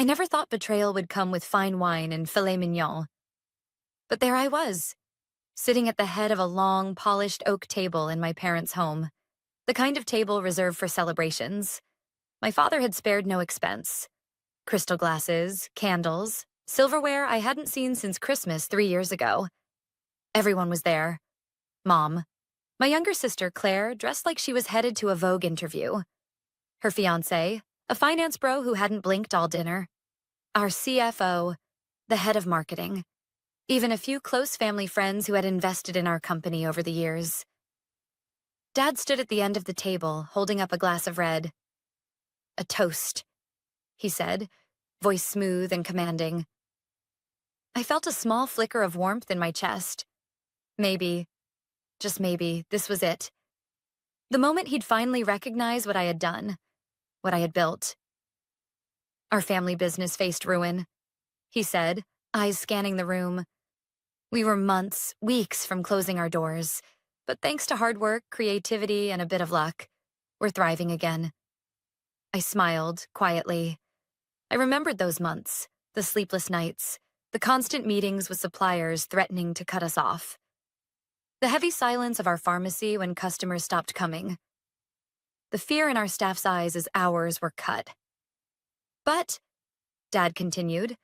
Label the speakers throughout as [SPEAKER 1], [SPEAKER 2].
[SPEAKER 1] I never thought betrayal would come with fine wine and filet mignon. But there I was, sitting at the head of a long, polished oak table in my parents' home, the kind of table reserved for celebrations. My father had spared no expense. Crystal glasses, candles, silverware I hadn't seen since Christmas 3 years ago. Everyone was there. Mom. My younger sister, Claire, dressed like she was headed to a Vogue interview. Her fiancé, a finance bro who hadn't blinked all dinner. Our CFO, the head of marketing. Even a few close family friends who had invested in our company over the years. Dad stood at the end of the table, holding up a glass of red. "A toast," he said, voice smooth and commanding. I felt a small flicker of warmth in my chest. Maybe, just maybe, this was it. The moment he'd finally recognize what I had done, what I had built. Our family business faced ruin, he said, eyes scanning the room. We were months, weeks from closing our doors, but thanks to hard work, creativity, and a bit of luck, we're thriving again. I smiled, quietly. I remembered those months, the sleepless nights, the constant meetings with suppliers threatening to cut us off. The heavy silence of our pharmacy when customers stopped coming. The fear in our staff's eyes as hours were cut. But, Dad continued,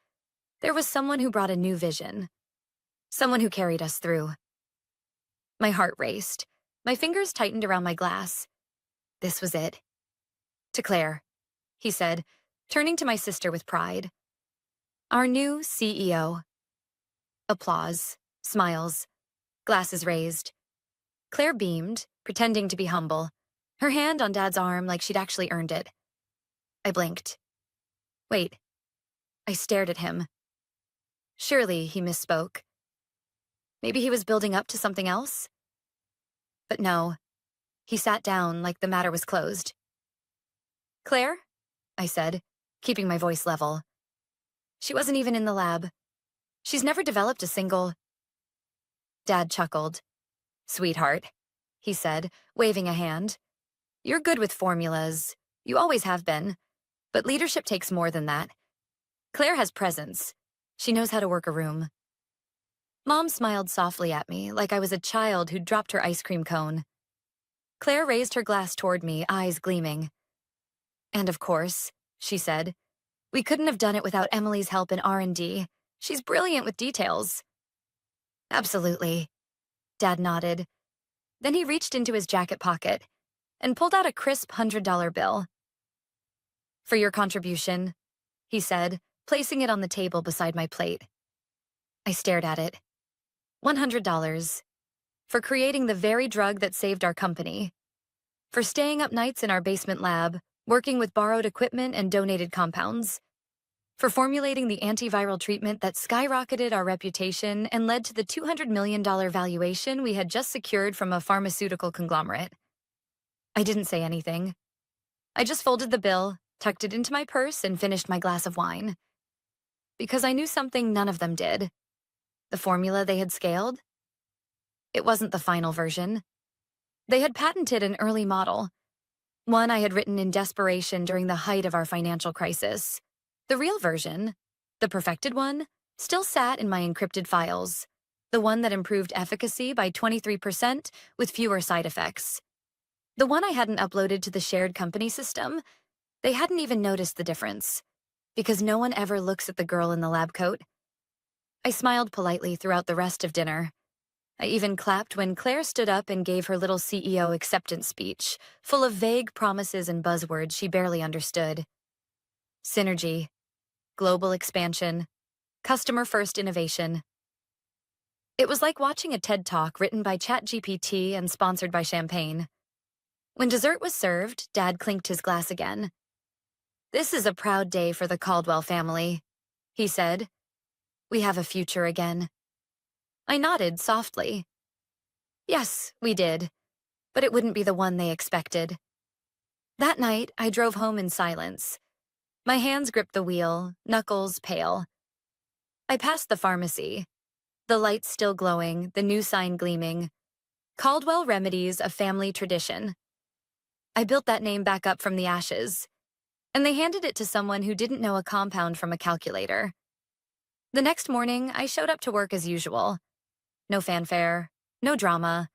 [SPEAKER 1] there was someone who brought a new vision. Someone who carried us through. My heart raced. My fingers tightened around my glass. This was it. To Claire, he said, turning to my sister with pride. Our new CEO. Applause, smiles, glasses raised. Claire beamed, pretending to be humble, her hand on Dad's arm like she'd actually earned it. I blinked. Wait. I stared at him. Surely he misspoke. Maybe he was building up to something else? But no. He sat down like the matter was closed. Claire? I said, keeping my voice level. She wasn't even in the lab. She's never developed a single... Dad chuckled. Sweetheart, he said, waving a hand. You're good with formulas. You always have been. But leadership takes more than that. Claire has presence. She knows how to work a room. Mom smiled softly at me, like I was a child who'd dropped her ice cream cone. Claire raised her glass toward me, eyes gleaming. And of course, she said, we couldn't have done it without Emily's help in R&D. She's brilliant with details. Absolutely. Dad nodded. Then he reached into his jacket pocket and pulled out a crisp $100 bill. For your contribution, he said, placing it on the table beside my plate. I stared at it. $100. For creating the very drug that saved our company. For staying up nights in our basement lab, working with borrowed equipment and donated compounds. For formulating the antiviral treatment that skyrocketed our reputation and led to the $200 million valuation we had just secured from a pharmaceutical conglomerate. I didn't say anything. I just folded the bill, tucked it into my purse, and finished my glass of wine. Because I knew something none of them did. The formula they had scaled? It wasn't the final version. They had patented an early model, one I had written in desperation during the height of our financial crisis. The real version, the perfected one, still sat in my encrypted files, the one that improved efficacy by 23% with fewer side effects. The one I hadn't uploaded to the shared company system, they hadn't even noticed the difference, because no one ever looks at the girl in the lab coat. I smiled politely throughout the rest of dinner. I even clapped when Claire stood up and gave her little CEO acceptance speech, full of vague promises and buzzwords she barely understood. Synergy, global expansion, customer-first innovation. It was like watching a TED Talk written by ChatGPT and sponsored by champagne. When dessert was served, Dad clinked his glass again. This is a proud day for the Caldwell family, he said. We have a future again. I nodded softly. Yes, we did, but it wouldn't be the one they expected. That night, I drove home in silence. My hands gripped the wheel, knuckles pale. I passed the pharmacy, the lights still glowing, the new sign gleaming. Caldwell Remedies, a family tradition. I built that name back up from the ashes. and they handed it to someone who didn't know a compound from a calculator. The next morning, I showed up to work as usual. No fanfare, no drama,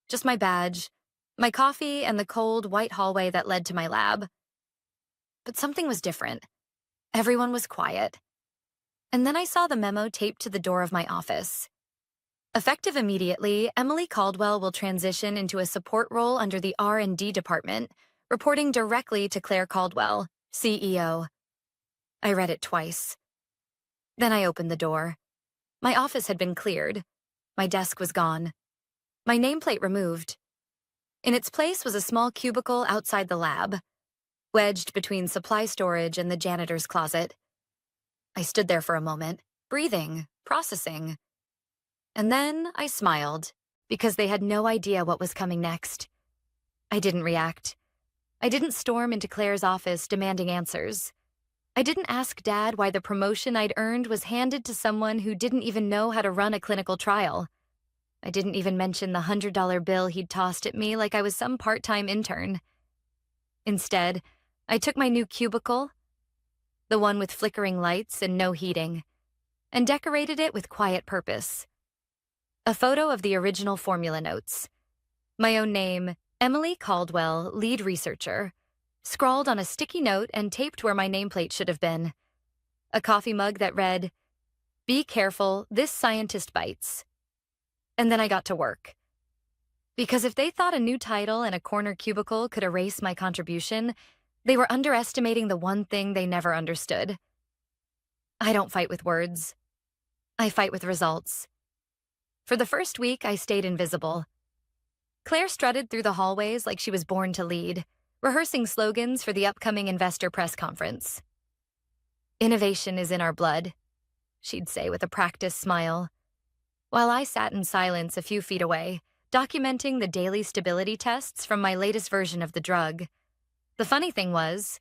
[SPEAKER 1] just my badge, my coffee, and the cold, white hallway that led to my lab. But something was different. Everyone was quiet. And then I saw the memo taped to the door of my office. Effective immediately, Emily Caldwell will transition into a support role under the R&D department, reporting directly to Claire Caldwell, CEO. I read it twice. Then I opened the door. My office had been cleared. My desk was gone. My nameplate removed. In its place was a small cubicle outside the lab, wedged between supply storage and the janitor's closet. I stood there for a moment, breathing, processing. And then I smiled, because they had no idea what was coming next. I didn't react. I didn't storm into Claire's office demanding answers. I didn't ask Dad why the promotion I'd earned was handed to someone who didn't even know how to run a clinical trial. I didn't even mention the $100 bill he'd tossed at me like I was some part-time intern. Instead, I took my new cubicle, the one with flickering lights and no heating, and decorated it with quiet purpose. A photo of the original formula notes. My own name, Emily Caldwell, lead researcher, scrawled on a sticky note and taped where my nameplate should have been. A coffee mug that read, "Be careful, this scientist bites." And then I got to work. Because if they thought a new title and a corner cubicle could erase my contribution, they were underestimating the one thing they never understood. I don't fight with words. I fight with results. For the first week, I stayed invisible. Claire strutted through the hallways like she was born to lead, rehearsing slogans for the upcoming investor press conference. "Innovation is in our blood," she'd say with a practiced smile, while I sat in silence a few feet away, documenting the daily stability tests from my latest version of the drug. The funny thing was,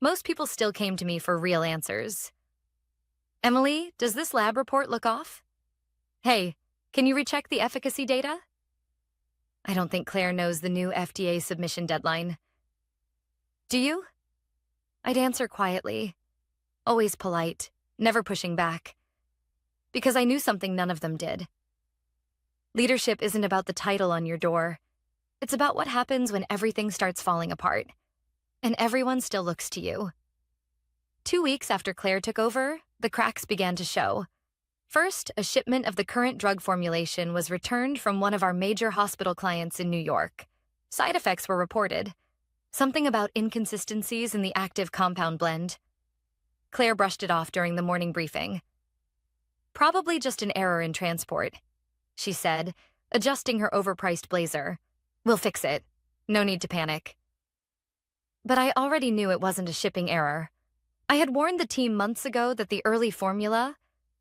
[SPEAKER 1] most people still came to me for real answers. "Emily, does this lab report look off? Hey, can you recheck the efficacy data?" I don't think Claire knows the new FDA submission deadline. "Do you?" I'd answer quietly, always polite, never pushing back, because I knew something none of them did. Leadership isn't about the title on your door. It's about what happens when everything starts falling apart, and everyone still looks to you. 2 weeks after Claire took over, the cracks began to show. First, a shipment of the current drug formulation was returned from one of our major hospital clients in New York. Side effects were reported. Something about inconsistencies in the active compound blend. Claire brushed it off during the morning briefing. "Probably just an error in transport," she said, adjusting her overpriced blazer. "We'll fix it. No need to panic." But I already knew it wasn't a shipping error. I had warned the team months ago that the early formula,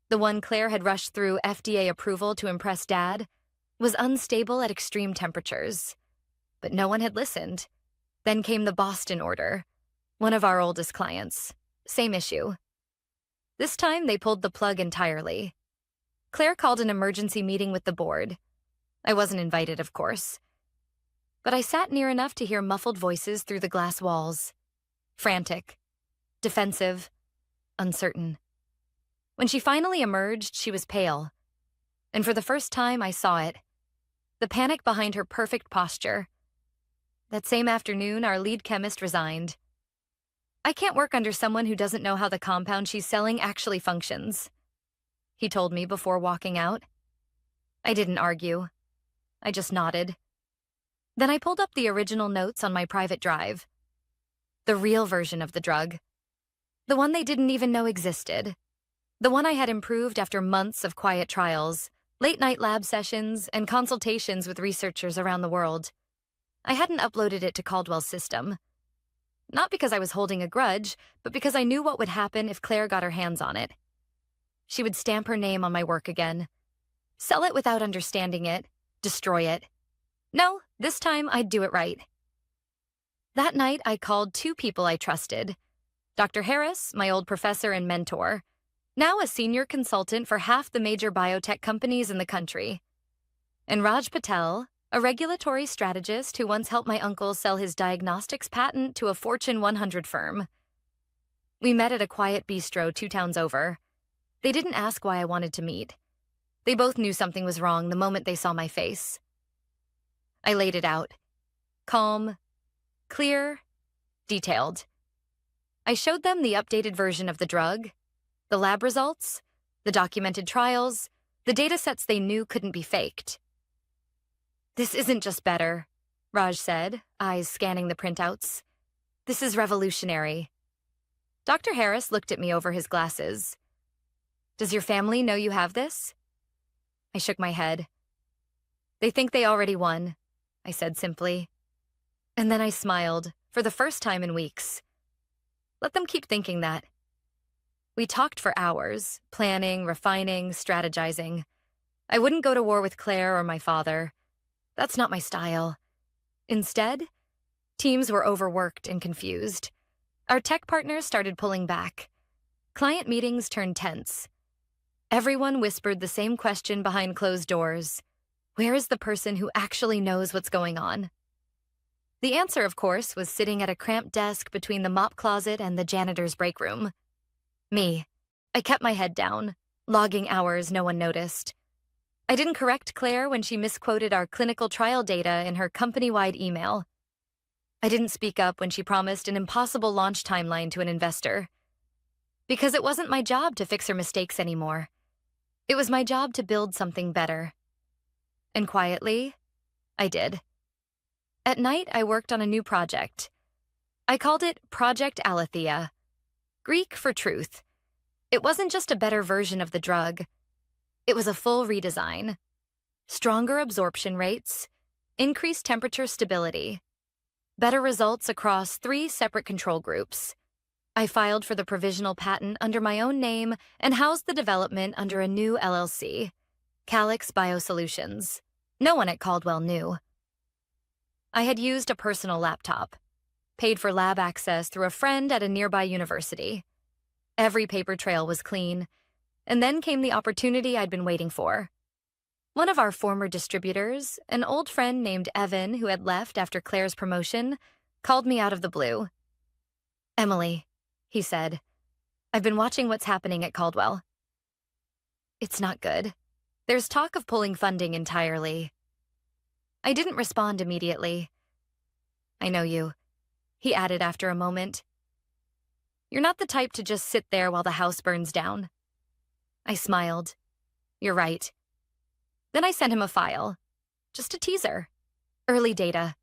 [SPEAKER 1] the one Claire had rushed through FDA approval to impress Dad, was unstable at extreme temperatures. But no one had listened. Then came the Boston order, one of our oldest clients. Same issue. This time, they pulled the plug entirely. Claire called an emergency meeting with the board. I wasn't invited, of course. But I sat near enough to hear muffled voices through the glass walls. Frantic, defensive, uncertain. When she finally emerged, she was pale. And for the first time, I saw it. The panic behind her perfect posture. That same afternoon, our lead chemist resigned. "I can't work under someone who doesn't know how the compound she's selling actually functions," he told me before walking out. I didn't argue. I just nodded. Then I pulled up the original notes on my private drive. The real version of the drug. The one they didn't even know existed. The one I had improved after months of quiet trials, late-night lab sessions, and consultations with researchers around the world. I hadn't uploaded it to Caldwell's system. Not because I was holding a grudge, but because I knew what would happen if Claire got her hands on it. She would stamp her name on my work again. Sell it without understanding it. Destroy it. No, this time I'd do it right. That night, I called 2 people I trusted. Dr. Harris, my old professor and mentor, now a senior consultant for half the major biotech companies in the country. And Raj Patel, a regulatory strategist who once helped my uncle sell his diagnostics patent to a Fortune 100 firm. We met at a quiet bistro 2 towns over. They didn't ask why I wanted to meet. They both knew something was wrong the moment they saw my face. I laid it out. Calm, clear, detailed. I showed them the updated version of the drug, the lab results, the documented trials, the data sets they knew couldn't be faked. "This isn't just better," Raj said, eyes scanning the printouts. "This is revolutionary." Dr. Harris looked at me over his glasses. "Does your family know you have this?" I shook my head. "They think they already won," I said simply. And then I smiled, for the first time in weeks. Let them keep thinking that. We talked for hours, planning, refining, strategizing. I wouldn't go to war with Claire or my father. That's not my style. Instead, teams were overworked and confused. Our tech partners started pulling back. Client meetings turned tense. Everyone whispered the same question behind closed doors. Where is the person who actually knows what's going on? The answer, of course, was sitting at a cramped desk between the mop closet and the janitor's break room. Me. I kept my head down, logging hours no one noticed. I didn't correct Claire when she misquoted our clinical trial data in her company-wide email. I didn't speak up when she promised an impossible launch timeline to an investor. Because it wasn't my job to fix her mistakes anymore. It was my job to build something better. And quietly, I did. At night, I worked on a new project. I called it Project Aletheia, Greek for truth. It wasn't just a better version of the drug. It was a full redesign. Stronger absorption rates, increased temperature stability, better results across 3 separate control groups. I filed for the provisional patent under my own name and housed the development under a new LLC, Calyx Biosolutions. No one at Caldwell knew. I had used a personal laptop, paid for lab access through a friend at a nearby university. Every paper trail was clean, and then came the opportunity I'd been waiting for. One of our former distributors, an old friend named Evan who had left after Claire's promotion, called me out of the blue. "Emily," he said, "I've been watching what's happening at Caldwell. It's not good. There's talk of pulling funding entirely." I didn't respond immediately. "I know you," he added after a moment. "You're not the type to just sit there while the house burns down." I smiled. "You're right." Then I sent him a file. Just a teaser. Early data.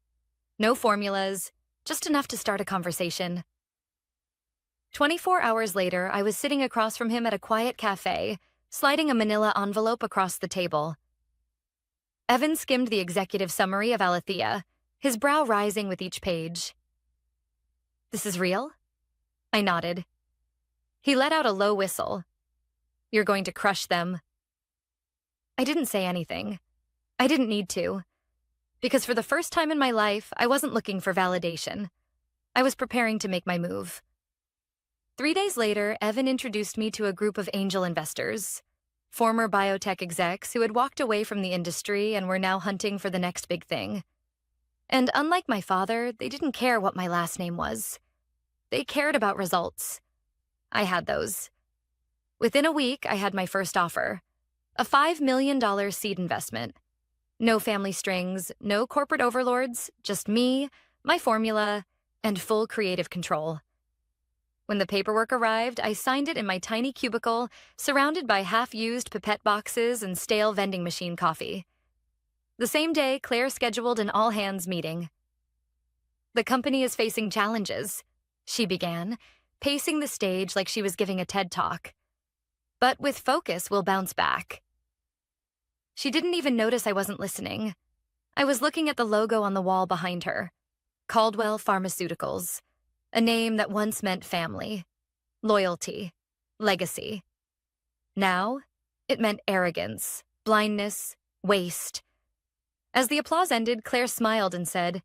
[SPEAKER 1] No formulas, just enough to start a conversation. 24 hours later, I was sitting across from him at a quiet cafe, sliding a manila envelope across the table. Evan skimmed the executive summary of Aletheia, his brow rising with each page. "This is real?" I nodded. He let out a low whistle. "You're going to crush them." I didn't say anything. I didn't need to. Because for the first time in my life, I wasn't looking for validation. I was preparing to make my move. 3 days later, Evan introduced me to a group of angel investors, former biotech execs who had walked away from the industry and were now hunting for the next big thing. And unlike my father, they didn't care what my last name was. They cared about results. I had those. Within a week, I had my first offer, a $5 million seed investment. No family strings, no corporate overlords, just me, my formula, and full creative control. When the paperwork arrived, I signed it in my tiny cubicle, surrounded by half-used pipette boxes and stale vending machine coffee. The same day, Claire scheduled an all-hands meeting. "The company is facing challenges," she began, pacing the stage like she was giving a TED Talk. "But with focus, we'll bounce back." She didn't even notice I wasn't listening. I was looking at the logo on the wall behind her. Caldwell Pharmaceuticals. A name that once meant family, loyalty, legacy. Now, it meant arrogance, blindness, waste. As the applause ended, Claire smiled and said,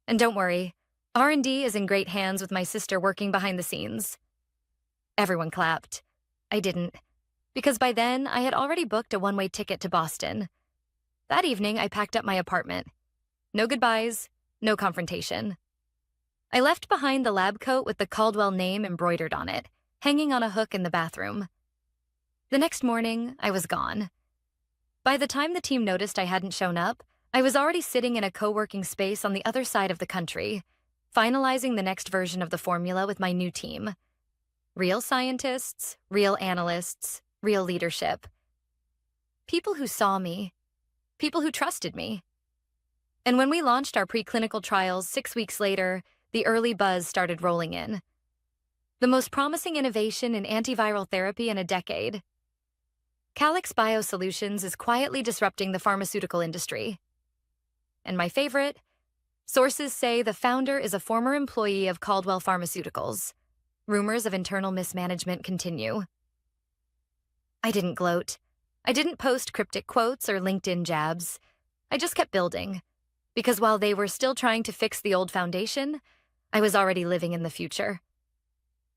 [SPEAKER 1] "And don't worry, R&D is in great hands with my sister working behind the scenes." Everyone clapped. I didn't, because by then I had already booked a one-way ticket to Boston. That evening, I packed up my apartment. No goodbyes, no confrontation. I left behind the lab coat with the Caldwell name embroidered on it. hanging on a hook in the bathroom. The next morning, I was gone. By the time the team noticed I hadn't shown up, I was already sitting in a co-working space on the other side of the country, finalizing the next version of the formula with my new team. Real scientists, real analysts, real leadership. People who saw me, people who trusted me. And when we launched our preclinical trials 6 weeks later, the early buzz started rolling in. The most promising innovation in antiviral therapy in a decade. Calyx Biosolutions is quietly disrupting the pharmaceutical industry. And my favorite, sources say the founder is a former employee of Caldwell Pharmaceuticals. Rumors of internal mismanagement continue. I didn't gloat. I didn't post cryptic quotes or LinkedIn jabs. I just kept building. Because while they were still trying to fix the old foundation, I was already living in the future.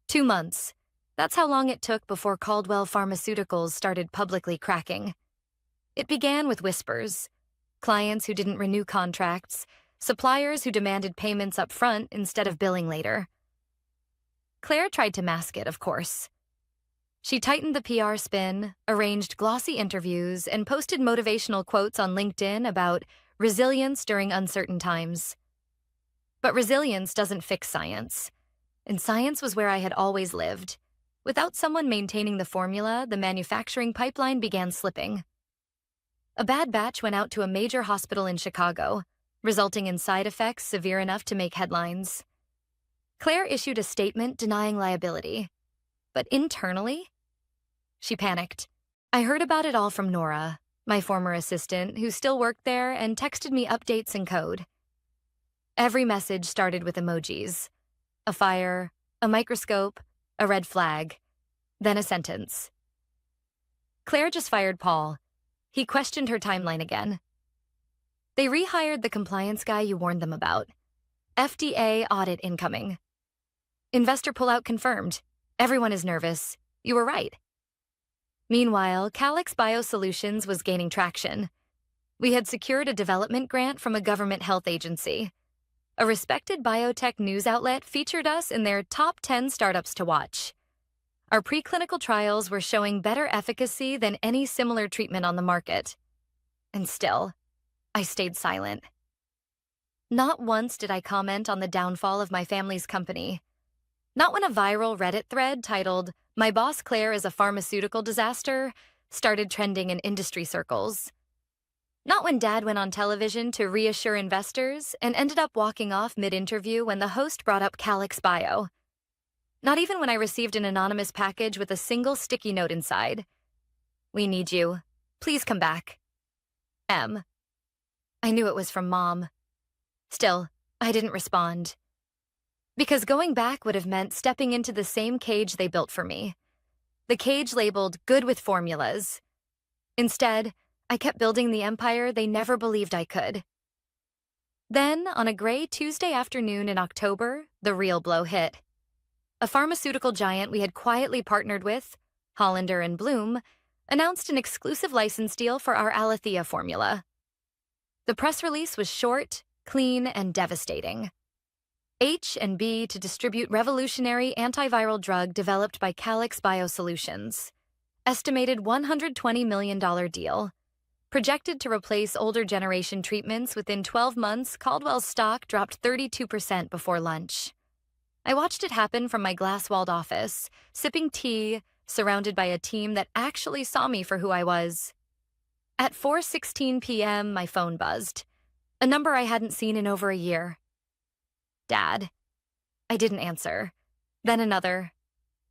[SPEAKER 1] 2 months. That's how long it took before Caldwell Pharmaceuticals started publicly cracking. It began with whispers. Clients who didn't renew contracts, suppliers who demanded payments up front instead of billing later. Claire tried to mask it, of course. She tightened the PR spin, arranged glossy interviews, and posted motivational quotes on LinkedIn about resilience during uncertain times. But resilience doesn't fix science. And science was where I had always lived. Without someone maintaining the formula, the manufacturing pipeline began slipping. A bad batch went out to a major hospital in Chicago, resulting in side effects severe enough to make headlines. Claire issued a statement denying liability. But internally, she panicked. I heard about it all from Nora, my former assistant, who still worked there and texted me updates and code. Every message started with emojis. A fire, a microscope, a red flag, then a sentence. Claire just fired Paul. He questioned her timeline again. They rehired the compliance guy you warned them about. FDA audit incoming. Investor pullout confirmed. Everyone is nervous. You were right. Meanwhile, Calyx Biosolutions was gaining traction. We had secured a development grant from a government health agency. A respected biotech news outlet featured us in their top 10 startups to watch. Our preclinical trials were showing better efficacy than any similar treatment on the market. And still, I stayed silent. Not once did I comment on the downfall of my family's company. Not when a viral Reddit thread titled, "My boss Claire is a pharmaceutical disaster," started trending in industry circles. Not when Dad went on television to reassure investors and ended up walking off mid-interview when the host brought up Calyx Bio. Not even when I received an anonymous package with a single sticky note inside. "We need you. Please come back. M." I knew it was from Mom. Still, I didn't respond. Because going back would have meant stepping into the same cage they built for me. The cage labeled good with formulas. Instead, I kept building the empire they never believed I could. Then, on a gray Tuesday afternoon in October, the real blow hit. A pharmaceutical giant we had quietly partnered with, Hollander and Bloom, announced an exclusive license deal for our Alethea formula. The press release was short, clean, and devastating. H&B to distribute revolutionary antiviral drug developed by Calyx Biosolutions. Estimated $120 million deal. Projected to replace older generation treatments within 12 months, Caldwell's stock dropped 32% before lunch. I watched it happen from my glass-walled office, sipping tea, surrounded by a team that actually saw me for who I was. At 4:16 p.m., my phone buzzed. A number I hadn't seen in over a year. Dad. I didn't answer. Then another.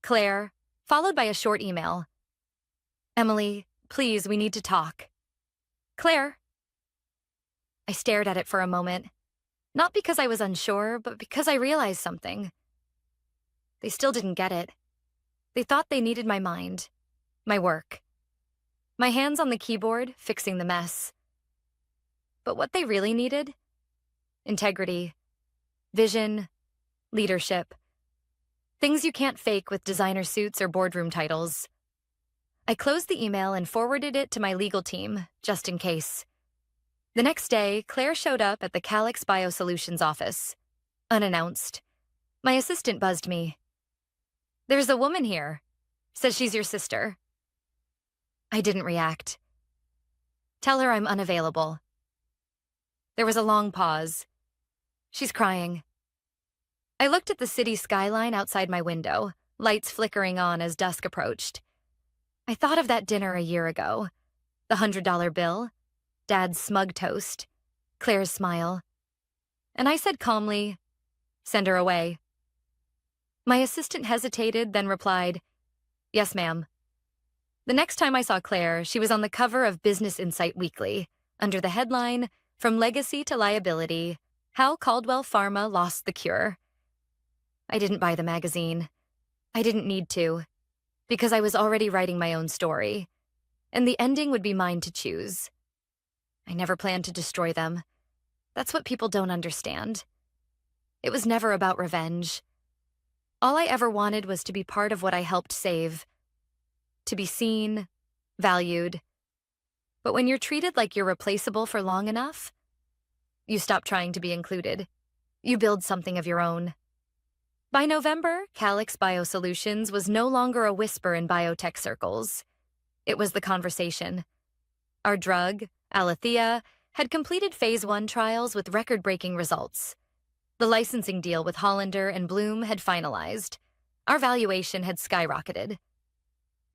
[SPEAKER 1] Claire, followed by a short email. Emily, please, we need to talk. Claire. I stared at it for a moment. Not because I was unsure, but because I realized something. They still didn't get it. They thought they needed my mind, my work. My hands on the keyboard, fixing the mess. But what they really needed? Integrity, vision, leadership. Things you can't fake with designer suits or boardroom titles. I closed the email and forwarded it to my legal team, just in case. The next day, Claire showed up at the Calyx Biosolutions office. Unannounced. My assistant buzzed me. "There's a woman here. Says she's your sister." I didn't react. "Tell her I'm unavailable." There was a long pause. "She's crying." I looked at the city skyline outside my window, lights flickering on as dusk approached. I thought of that dinner a year ago. The $100 bill, Dad's smug toast, Claire's smile. And I said calmly, "Send her away." My assistant hesitated, then replied, "Yes, ma'am." The next time I saw Claire, she was on the cover of Business Insight Weekly, under the headline, "From Legacy to Liability, How Caldwell Pharma Lost the Cure." I didn't buy the magazine. I didn't need to, because I was already writing my own story, and the ending would be mine to choose. I never planned to destroy them. That's what people don't understand. It was never about revenge. All I ever wanted was to be part of what I helped save. To be seen, valued. But when you're treated like you're replaceable for long enough, you stop trying to be included. You build something of your own. By November, Calyx Biosolutions was no longer a whisper in biotech circles. It was the conversation. Our drug, Alethea, had completed phase 1 trials with record-breaking results. The licensing deal with Hollander and Bloom had finalized. Our valuation had skyrocketed.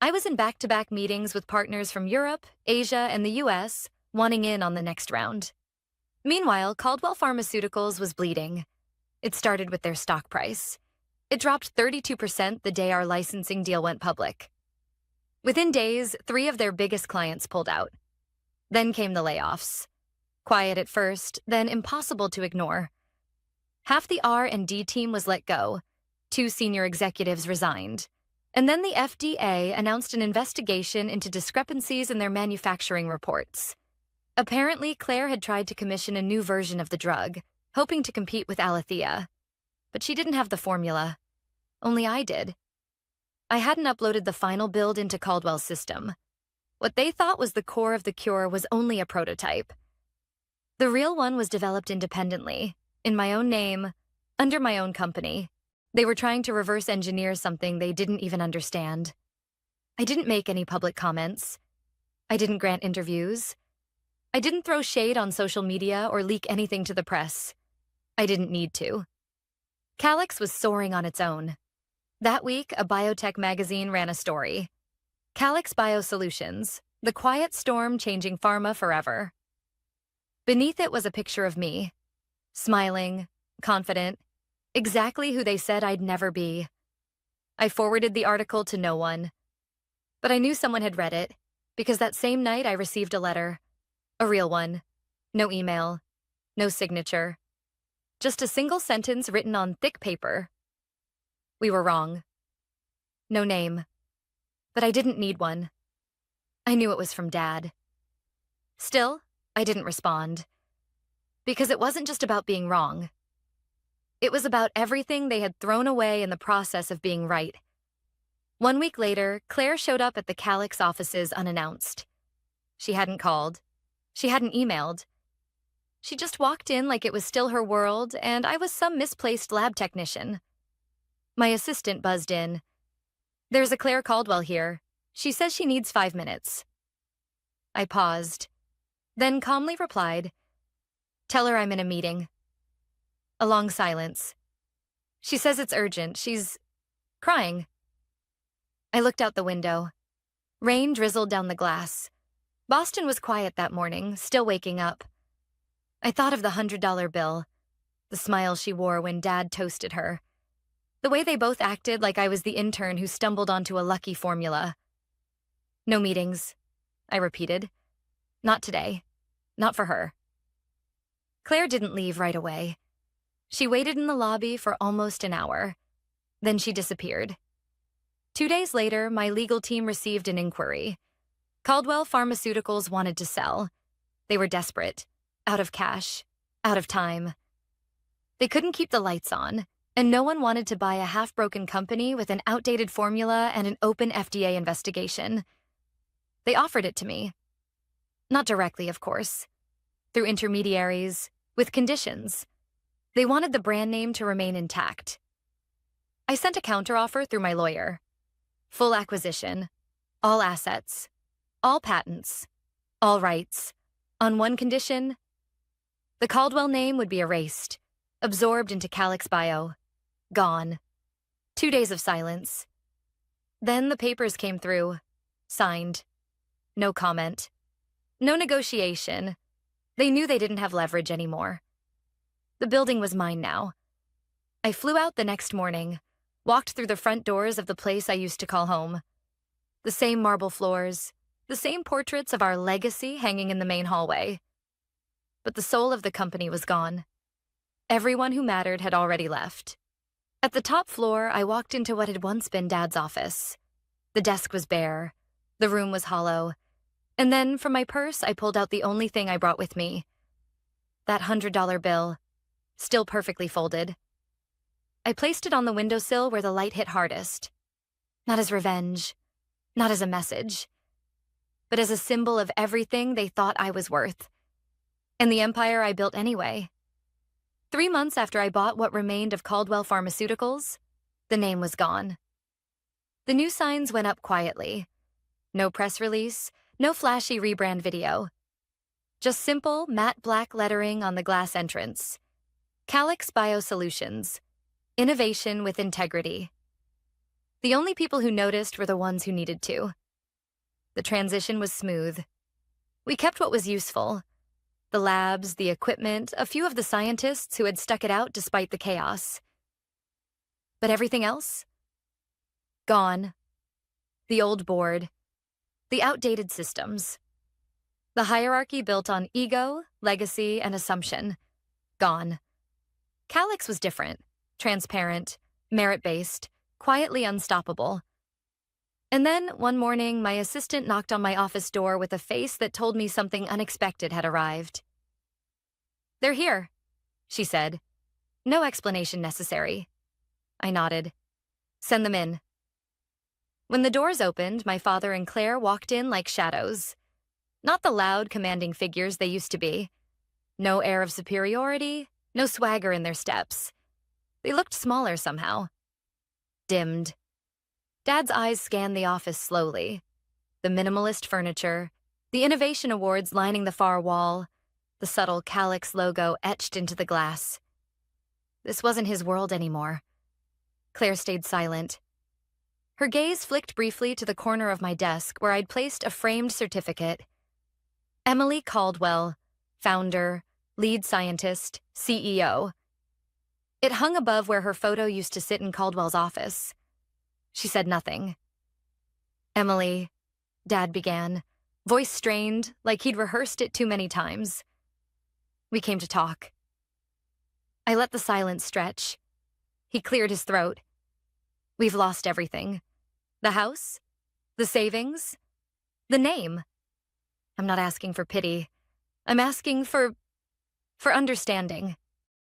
[SPEAKER 1] I was in back-to-back meetings with partners from Europe, Asia, and the US, wanting in on the next round. Meanwhile, Caldwell Pharmaceuticals was bleeding. It started with their stock price. It dropped 32% the day our licensing deal went public. Within days, 3 of their biggest clients pulled out. Then came the layoffs. Quiet at first, then impossible to ignore. Half the R&D team was let go. 2 senior executives resigned. And then the FDA announced an investigation into discrepancies in their manufacturing reports. Apparently, Claire had tried to commission a new version of the drug, hoping to compete with Alethea. But she didn't have the formula. Only I did. I hadn't uploaded the final build into Caldwell's system. What they thought was the core of the cure was only a prototype. The real one was developed independently, in my own name, under my own company. They were trying to reverse engineer something they didn't even understand. I didn't make any public comments. I didn't grant interviews. I didn't throw shade on social media or leak anything to the press. I didn't need to. Calyx was soaring on its own. That week, a biotech magazine ran a story. Calyx Biosolutions, the quiet storm changing pharma forever. Beneath it was a picture of me, smiling, confident, exactly who they said I'd never be. I forwarded the article to no one. But I knew someone had read it, because that same night I received a letter. A real one. No email. No signature. Just a single sentence written on thick paper. We were wrong. No name. But I didn't need one. I knew it was from Dad. Still, I didn't respond. Because it wasn't just about being wrong. It was about everything they had thrown away in the process of being right. 1 week later, Claire showed up at the Calyx offices unannounced. She hadn't called. She hadn't emailed. She just walked in like it was still her world, and I was some misplaced lab technician. My assistant buzzed in. "There's a Claire Caldwell here. She says she needs 5 minutes." I paused, then calmly replied, "Tell her I'm in a meeting." A long silence. "She says it's urgent. She's crying." I looked out the window. Rain drizzled down the glass. Boston was quiet that morning, still waking up. I thought of the $100 bill, the smile she wore when Dad toasted her, the way they both acted like I was the intern who stumbled onto a lucky formula. "No meetings," I repeated. "Not today. Not for her." Claire didn't leave right away. She waited in the lobby for almost an hour. Then she disappeared. 2 days later, my legal team received an inquiry. Caldwell Pharmaceuticals wanted to sell. They were desperate, out of cash, out of time. They couldn't keep the lights on, and no one wanted to buy a half-broken company with an outdated formula and an open FDA investigation. They offered it to me. Not directly, of course. Through intermediaries, with conditions. They wanted the brand name to remain intact. I sent a counteroffer through my lawyer. Full acquisition, all assets, all patents, all rights, on one condition: the Caldwell name would be erased, absorbed into Calyx bio, gone. 2 days of silence. Then the papers came through, signed. No comment. No negotiation. They knew they didn't have leverage anymore. The building was mine now. I flew out the next morning, walked through the front doors of the place I used to call home. The same marble floors, the same portraits of our legacy hanging in the main hallway. But the soul of the company was gone. Everyone who mattered had already left. At the top floor, I walked into what had once been Dad's office. The desk was bare. The room was hollow. And then, from my purse, I pulled out the only thing I brought with me. That $100 bill, still perfectly folded. I placed it on the windowsill where the light hit hardest. Not as revenge, not as a message, but as a symbol of everything they thought I was worth, and the empire I built anyway. 3 months after I bought what remained of Caldwell Pharmaceuticals, the name was gone. The new signs went up quietly. No press release, no flashy rebrand video. Just simple, matte black lettering on the glass entrance. Calyx Biosolutions. Innovation with integrity. The only people who noticed were the ones who needed to. The transition was smooth. We kept what was useful. The labs, the equipment, a few of the scientists who had stuck it out despite the chaos. But everything else? Gone. The old board. The outdated systems. The hierarchy built on ego, legacy, and assumption. Gone. Calyx was different. Transparent, merit-based, quietly unstoppable. And then, one morning, my assistant knocked on my office door with a face that told me something unexpected had arrived. "They're here," she said. No explanation necessary. I nodded. "Send them in." When the doors opened, my father and Claire walked in like shadows. Not the loud, commanding figures they used to be. No air of superiority, no swagger in their steps. They looked smaller somehow. Dimmed. Dad's eyes scanned the office slowly. The minimalist furniture, the innovation awards lining the far wall, the subtle Calyx logo etched into the glass. This wasn't his world anymore. Claire stayed silent. Her gaze flicked briefly to the corner of my desk where I'd placed a framed certificate. Emily Caldwell, founder, lead scientist, CEO. It hung above where her photo used to sit in Caldwell's office. She said nothing. "Emily," Dad began, voice strained, like he'd rehearsed it too many times. "We came to talk." I let the silence stretch. He cleared his throat. "We've lost everything. The house, the savings, the name. I'm not asking for pity. I'm asking for understanding."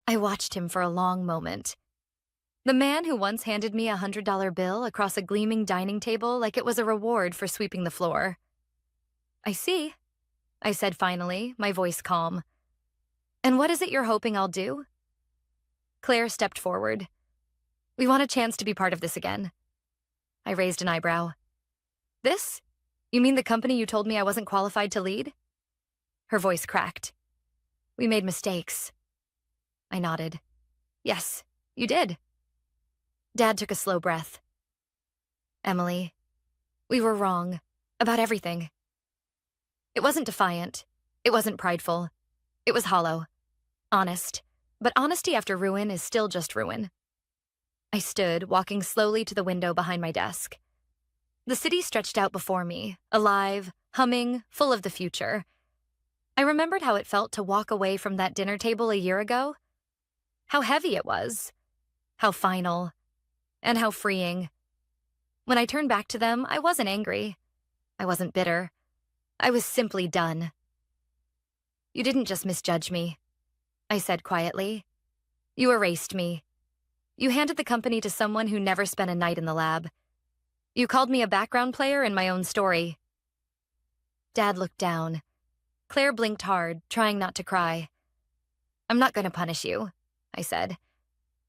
[SPEAKER 1] I watched him for a long moment. The man who once handed me a $100 bill across a gleaming dining table like it was a reward for sweeping the floor. "I see," I said finally, my voice calm. "And what is it you're hoping I'll do?" Claire stepped forward. "We want a chance to be part of this again." I raised an eyebrow. "This? You mean the company you told me I wasn't qualified to lead?" Her voice cracked. "We made mistakes." I nodded. "Yes, you did." Dad took a slow breath. "Emily, we were wrong about everything." It wasn't defiant. It wasn't prideful. It was hollow. Honest. But honesty after ruin is still just ruin. I stood, walking slowly to the window behind my desk. The city stretched out before me, alive, humming, full of the future. I remembered how it felt to walk away from that dinner table a year ago. How heavy it was. How final. And how freeing. When I turned back to them, I wasn't angry. I wasn't bitter. I was simply done. "You didn't just misjudge me," I said quietly. "You erased me. You handed the company to someone who never spent a night in the lab. You called me a background player in my own story." Dad looked down. Claire blinked hard, trying not to cry. "I'm not going to punish you," I said.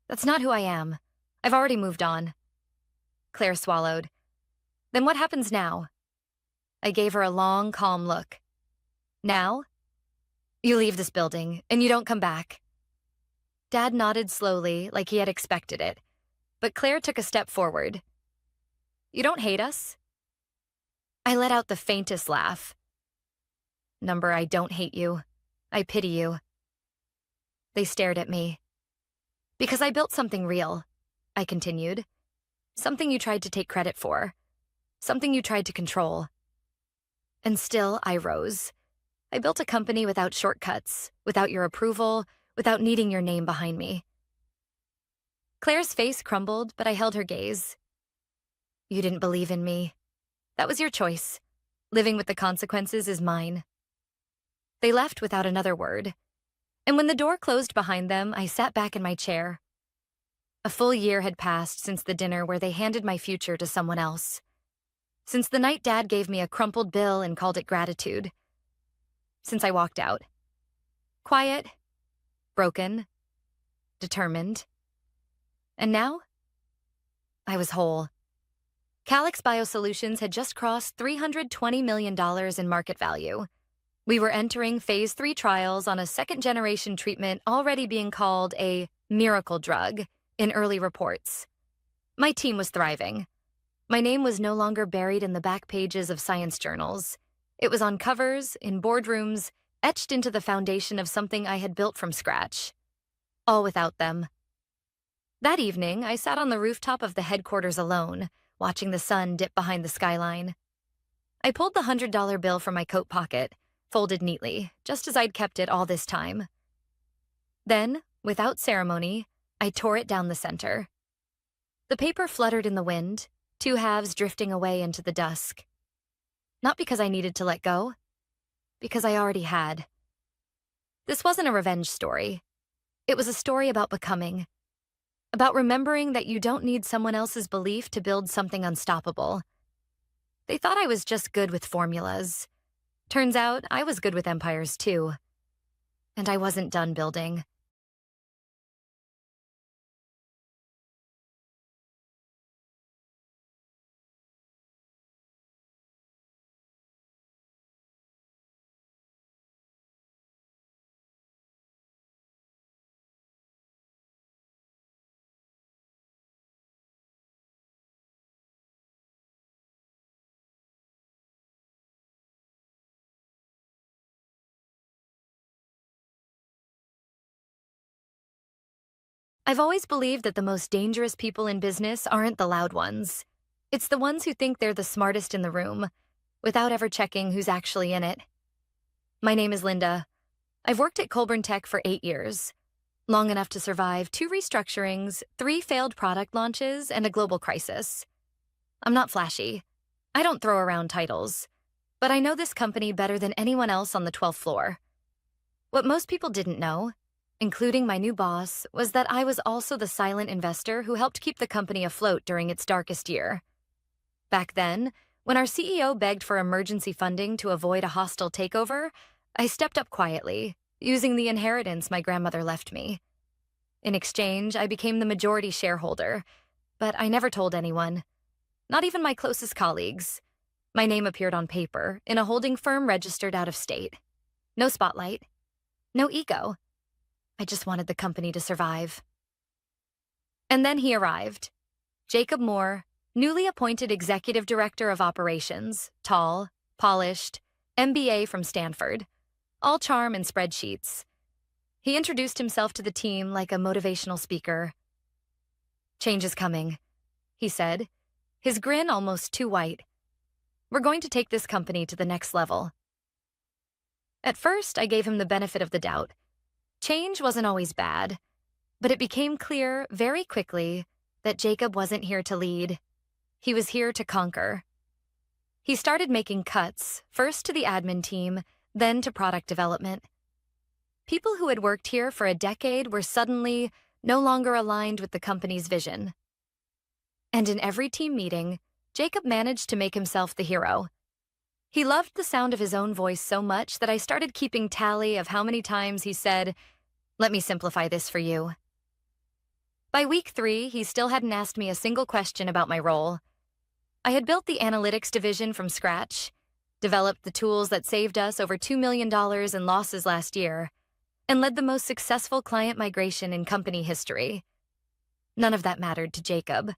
[SPEAKER 1] "That's not who I am. I've already moved on. Claire swallowed. Then what happens now? I gave her a long, calm look. Now? You leave this building, and you don't come back. Dad nodded slowly, like he had expected it, but Claire took a step forward. You don't hate us? I let out the faintest laugh. Number, I don't hate you. I pity you. They stared at me. Because I built something real, I continued. Something you tried to take credit for. Something you tried to control. And still, I rose. I built a company without shortcuts, without your approval, without needing your name behind me. Claire's face crumbled, but I held her gaze. You didn't believe in me. That was your choice. Living with the consequences is mine. They left without another word. And when the door closed behind them, I sat back in my chair. A full year had passed since the dinner where they handed my future to someone else. Since the night Dad gave me a crumpled bill and called it gratitude. Since I walked out. Quiet, broken, determined. And now? I was whole. Calyx Biosolutions had just crossed $320 million in market value. We were entering phase 3 trials on a second-generation treatment already being called a miracle drug in early reports. My team was thriving. My name was no longer buried in the back pages of science journals. It was on covers, in boardrooms, etched into the foundation of something I had built from scratch. All without them. That evening, I sat on the rooftop of the headquarters alone, watching the sun dip behind the skyline. I pulled the $100 bill from my coat pocket, folded neatly, just as I'd kept it all this time. Then, without ceremony, I tore it down the center. The paper fluttered in the wind, two halves drifting away into the dusk. Not because I needed to let go, because I already had. This wasn't a revenge story. It was a story about becoming. About remembering that you don't need someone else's belief to build something unstoppable. They thought I was just good with formulas. Turns out I was good with empires too. And I wasn't done building. I've always believed that the most dangerous people in business aren't the loud ones. It's the ones who think they're the smartest in the room, without ever checking who's actually in it. My name is Linda. I've worked at Colburn Tech for 8 years, long enough to survive 2 restructurings, 3 failed product launches, and a global crisis. I'm not flashy. I don't throw around titles, but I know this company better than anyone else on the 12th floor. What most people didn't know, including my new boss, was that I was also the silent investor who helped keep the company afloat during its darkest year. Back then, when our CEO begged for emergency funding to avoid a hostile takeover, I stepped up quietly, using the inheritance my grandmother left me. In exchange, I became the majority shareholder, but I never told anyone, not even my closest colleagues. My name appeared on paper in a holding firm registered out of state. No spotlight, no ego. I just wanted the company to survive. And then he arrived. Jacob Moore, newly appointed Executive Director of Operations, tall, polished, MBA from Stanford, all charm and spreadsheets. He introduced himself to the team like a motivational speaker. Change is coming, he said, his grin almost too white. We're going to take this company to the next level. At first, I gave him the benefit of the doubt. Change wasn't always bad, but it became clear very quickly that Jacob wasn't here to lead. He was here to conquer. He started making cuts, first to the admin team, then to product development. People who had worked here for a decade were suddenly no longer aligned with the company's vision. And in every team meeting, Jacob managed to make himself the hero. He loved the sound of his own voice so much that I started keeping tally of how many times he said, "Let me simplify this for you." By week 3, he still hadn't asked me a single question about my role. I had built the analytics division from scratch, developed the tools that saved us over $2 million in losses last year, and led the most successful client migration in company history. None of that mattered to Jacob.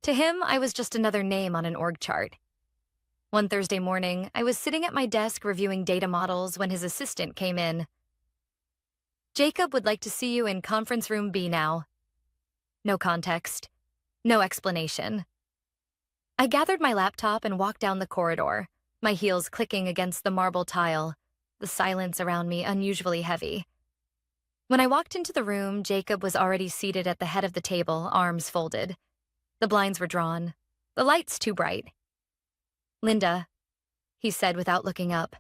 [SPEAKER 1] To him, I was just another name on an org chart. One Thursday morning, I was sitting at my desk reviewing data models when his assistant came in. "Jacob would like to see you in conference room B now." No context. No explanation. I gathered my laptop and walked down the corridor, my heels clicking against the marble tile, the silence around me unusually heavy. When I walked into the room, Jacob was already seated at the head of the table, arms folded. The blinds were drawn, the lights too bright. "Linda," he said without looking up,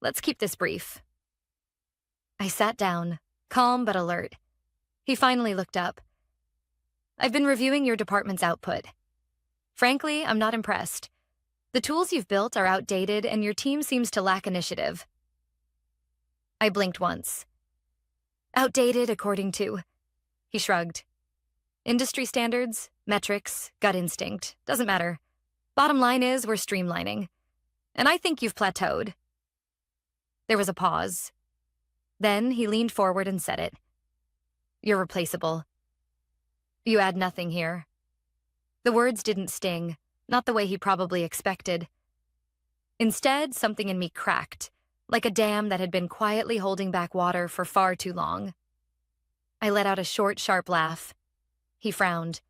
[SPEAKER 1] "let's keep this brief." I sat down, calm but alert. He finally looked up. "I've been reviewing your department's output. Frankly, I'm not impressed. The tools you've built are outdated and your team seems to lack initiative." I blinked once. "Outdated according to..." He shrugged. "Industry standards, metrics, gut instinct, doesn't matter. Bottom line is we're streamlining. And I think you've plateaued." There was a pause. Then he leaned forward and said it. "You're replaceable. You add nothing here." The words didn't sting, not the way he probably expected. Instead, something in me cracked, like a dam that had been quietly holding back water for far too long. I let out a short, sharp laugh. He frowned.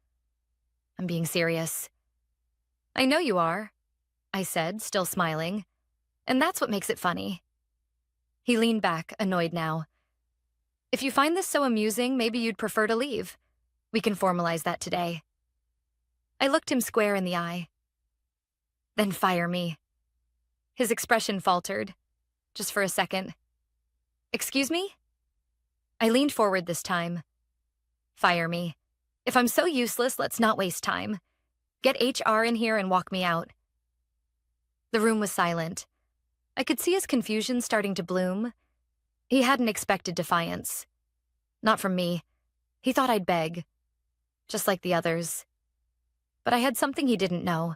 [SPEAKER 1] "I'm being serious." "I know you are," I said, still smiling. "And that's what makes it funny." He leaned back, annoyed now. "If you find this so amusing, maybe you'd prefer to leave. We can formalize that today." I looked him square in the eye. "Then fire me." His expression faltered, just for a second. "Excuse me?" I leaned forward this time. "Fire me. If I'm so useless, let's not waste time. Get HR in here and walk me out." The room was silent. I could see his confusion starting to bloom. He hadn't expected defiance. Not from me. He thought I'd beg. Just like the others. But I had something he didn't know.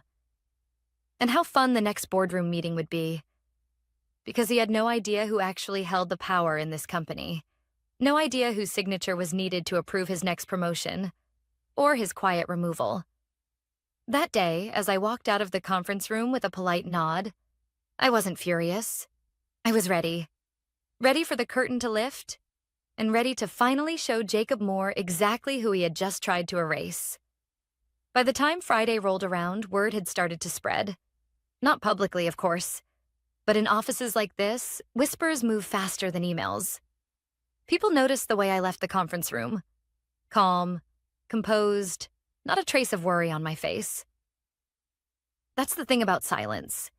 [SPEAKER 1] And how fun the next boardroom meeting would be. Because he had no idea who actually held the power in this company. No idea whose signature was needed to approve his next promotion. Or his quiet removal. That day, as I walked out of the conference room with a polite nod, I wasn't furious. I was ready. Ready for the curtain to lift, and ready to finally show Jacob Moore exactly who he had just tried to erase. By the time Friday rolled around, word had started to spread. Not publicly, of course, but in offices like this, whispers move faster than emails. People noticed the way I left the conference room. Calm, composed, not a trace of worry on my face. That's the thing about silence.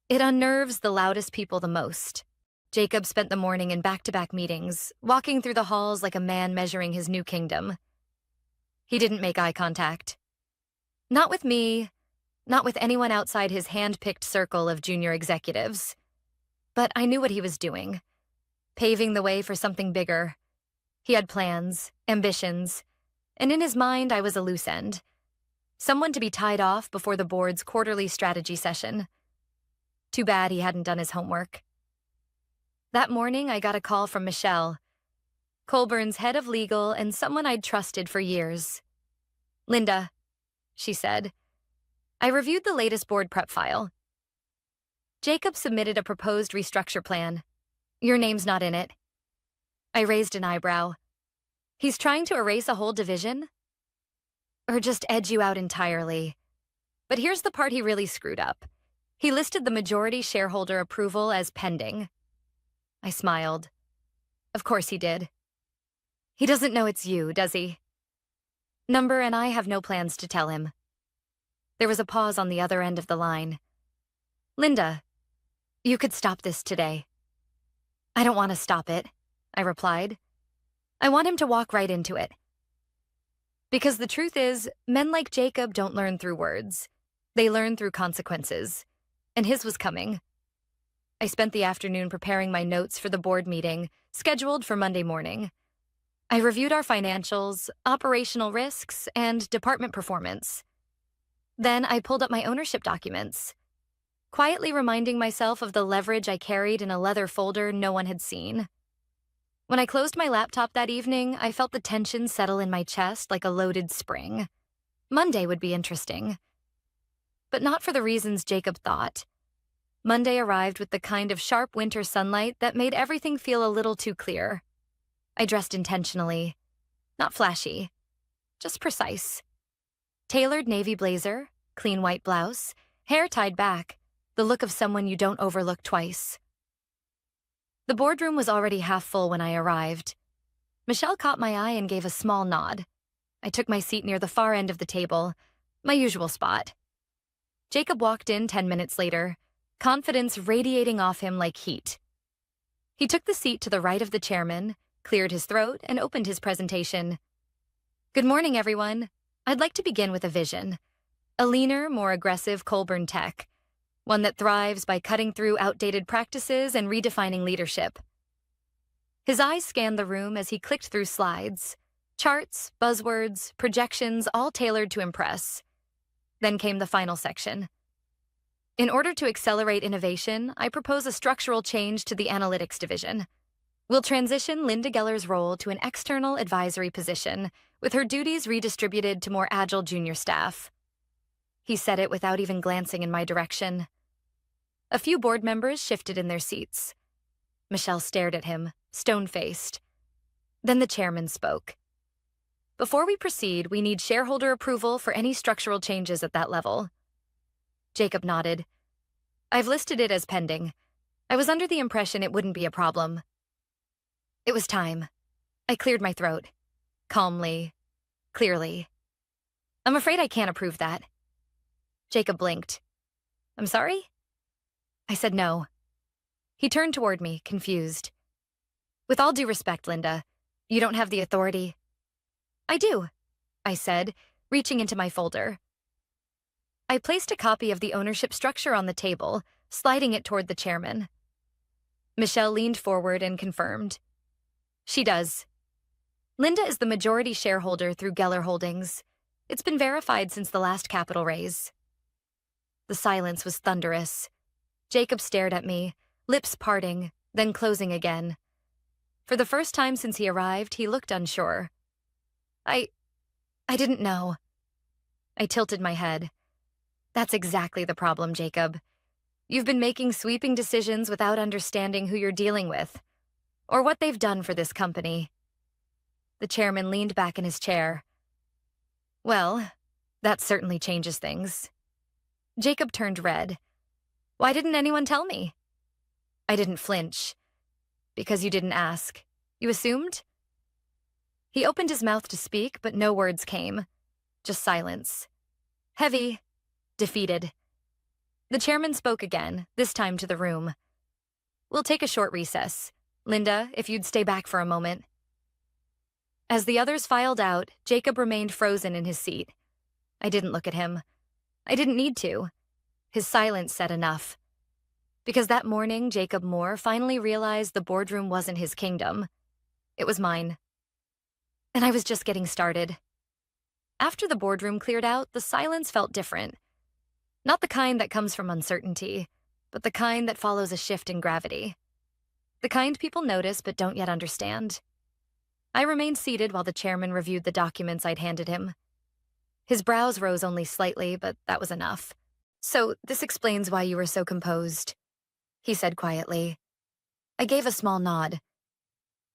[SPEAKER 1] It unnerves the loudest people the most. Jacob spent the morning in back-to-back meetings, walking through the halls like a man measuring his new kingdom. He didn't make eye contact. Not with me, not with anyone outside his hand-picked circle of junior executives. But I knew what he was doing, paving the way for something bigger. He had plans, ambitions, and in his mind I was a loose end. Someone to be tied off before the board's quarterly strategy session. Too bad he hadn't done his homework. That morning, I got a call from Michelle, Colburn's head of legal and someone I'd trusted for years. "Linda," she said, "I reviewed the latest board prep file. Jacob submitted a proposed restructure plan. Your name's not in it." I raised an eyebrow. "He's trying to erase a whole division? Or just edge you out entirely? But here's the part he really screwed up. He listed the majority shareholder approval as pending." I smiled. Of course he did. "He doesn't know it's you, does he?" Number and I have no plans to tell him. There was a pause on the other end of the line. "Linda, you could stop this today." "I don't want to stop it," I replied. "I want him to walk right into it." Because the truth is, men like Jacob don't learn through words. They learn through consequences. And his was coming. I spent the afternoon preparing my notes for the board meeting, scheduled for Monday morning. I reviewed our financials, operational risks, and department performance. Then I pulled up my ownership documents, quietly reminding myself of the leverage I carried in a leather folder no one had seen. When I closed my laptop that evening, I felt the tension settle in my chest like a loaded spring. Monday would be interesting. But not for the reasons Jacob thought. Monday arrived with the kind of sharp winter sunlight that made everything feel a little too clear. I dressed intentionally. Not flashy, just precise. Tailored navy blazer, clean white blouse, hair tied back, the look of someone you don't overlook twice. The boardroom was already half full when I arrived. Michelle caught my eye and gave a small nod. I took my seat near the far end of the table, my usual spot. Jacob walked in 10 minutes later, confidence radiating off him like heat. He took the seat to the right of the chairman, cleared his throat, and opened his presentation. Good morning, everyone. I'd like to begin with a vision. A leaner, more aggressive Colburn tech. One that thrives by cutting through outdated practices and redefining leadership. His eyes scanned the room as he clicked through slides. Charts, buzzwords, projections, all tailored to impress. Then came the final section. In order to accelerate innovation, I propose a structural change to the analytics division. We'll transition Linda Geller's role to an external advisory position, with her duties redistributed to more agile junior staff. He said it without even glancing in my direction. A few board members shifted in their seats. Michelle stared at him, stone-faced. Then the chairman spoke. Before we proceed, we need shareholder approval for any structural changes at that level. Jacob nodded. I've listed it as pending. I was under the impression it wouldn't be a problem. It was time. I cleared my throat. Calmly. Clearly. I'm afraid I can't approve that. Jacob blinked. I'm sorry? I said no. He turned toward me, confused. With all due respect, Linda, you don't have the authority. I do, I said, reaching into my folder. I placed a copy of the ownership structure on the table, sliding it toward the chairman. Michelle leaned forward and confirmed. She does. Linda is the majority shareholder through Geller Holdings. It's been verified since the last capital raise. The silence was thunderous. Jacob stared at me, lips parting, then closing again. For the first time since he arrived, he looked unsure. I didn't know. I tilted my head. That's exactly the problem, Jacob. You've been making sweeping decisions without understanding who you're dealing with, or what they've done for this company. The chairman leaned back in his chair. Well, that certainly changes things. Jacob turned red. Why didn't anyone tell me? I didn't flinch. Because you didn't ask. You assumed? He opened his mouth to speak, but no words came. Just silence. Heavy. Defeated. The chairman spoke again, this time to the room. We'll take a short recess. Linda, if you'd stay back for a moment. As the others filed out, Jacob remained frozen in his seat. I didn't look at him. I didn't need to. His silence said enough. Because that morning, Jacob Moore finally realized the boardroom wasn't his kingdom. It was mine. And I was just getting started. After the boardroom cleared out, the silence felt different. Not the kind that comes from uncertainty, but the kind that follows a shift in gravity. The kind people notice but don't yet understand. I remained seated while the chairman reviewed the documents I'd handed him. His brows rose only slightly, but that was enough. So, this explains why you were so composed, he said quietly. I gave a small nod.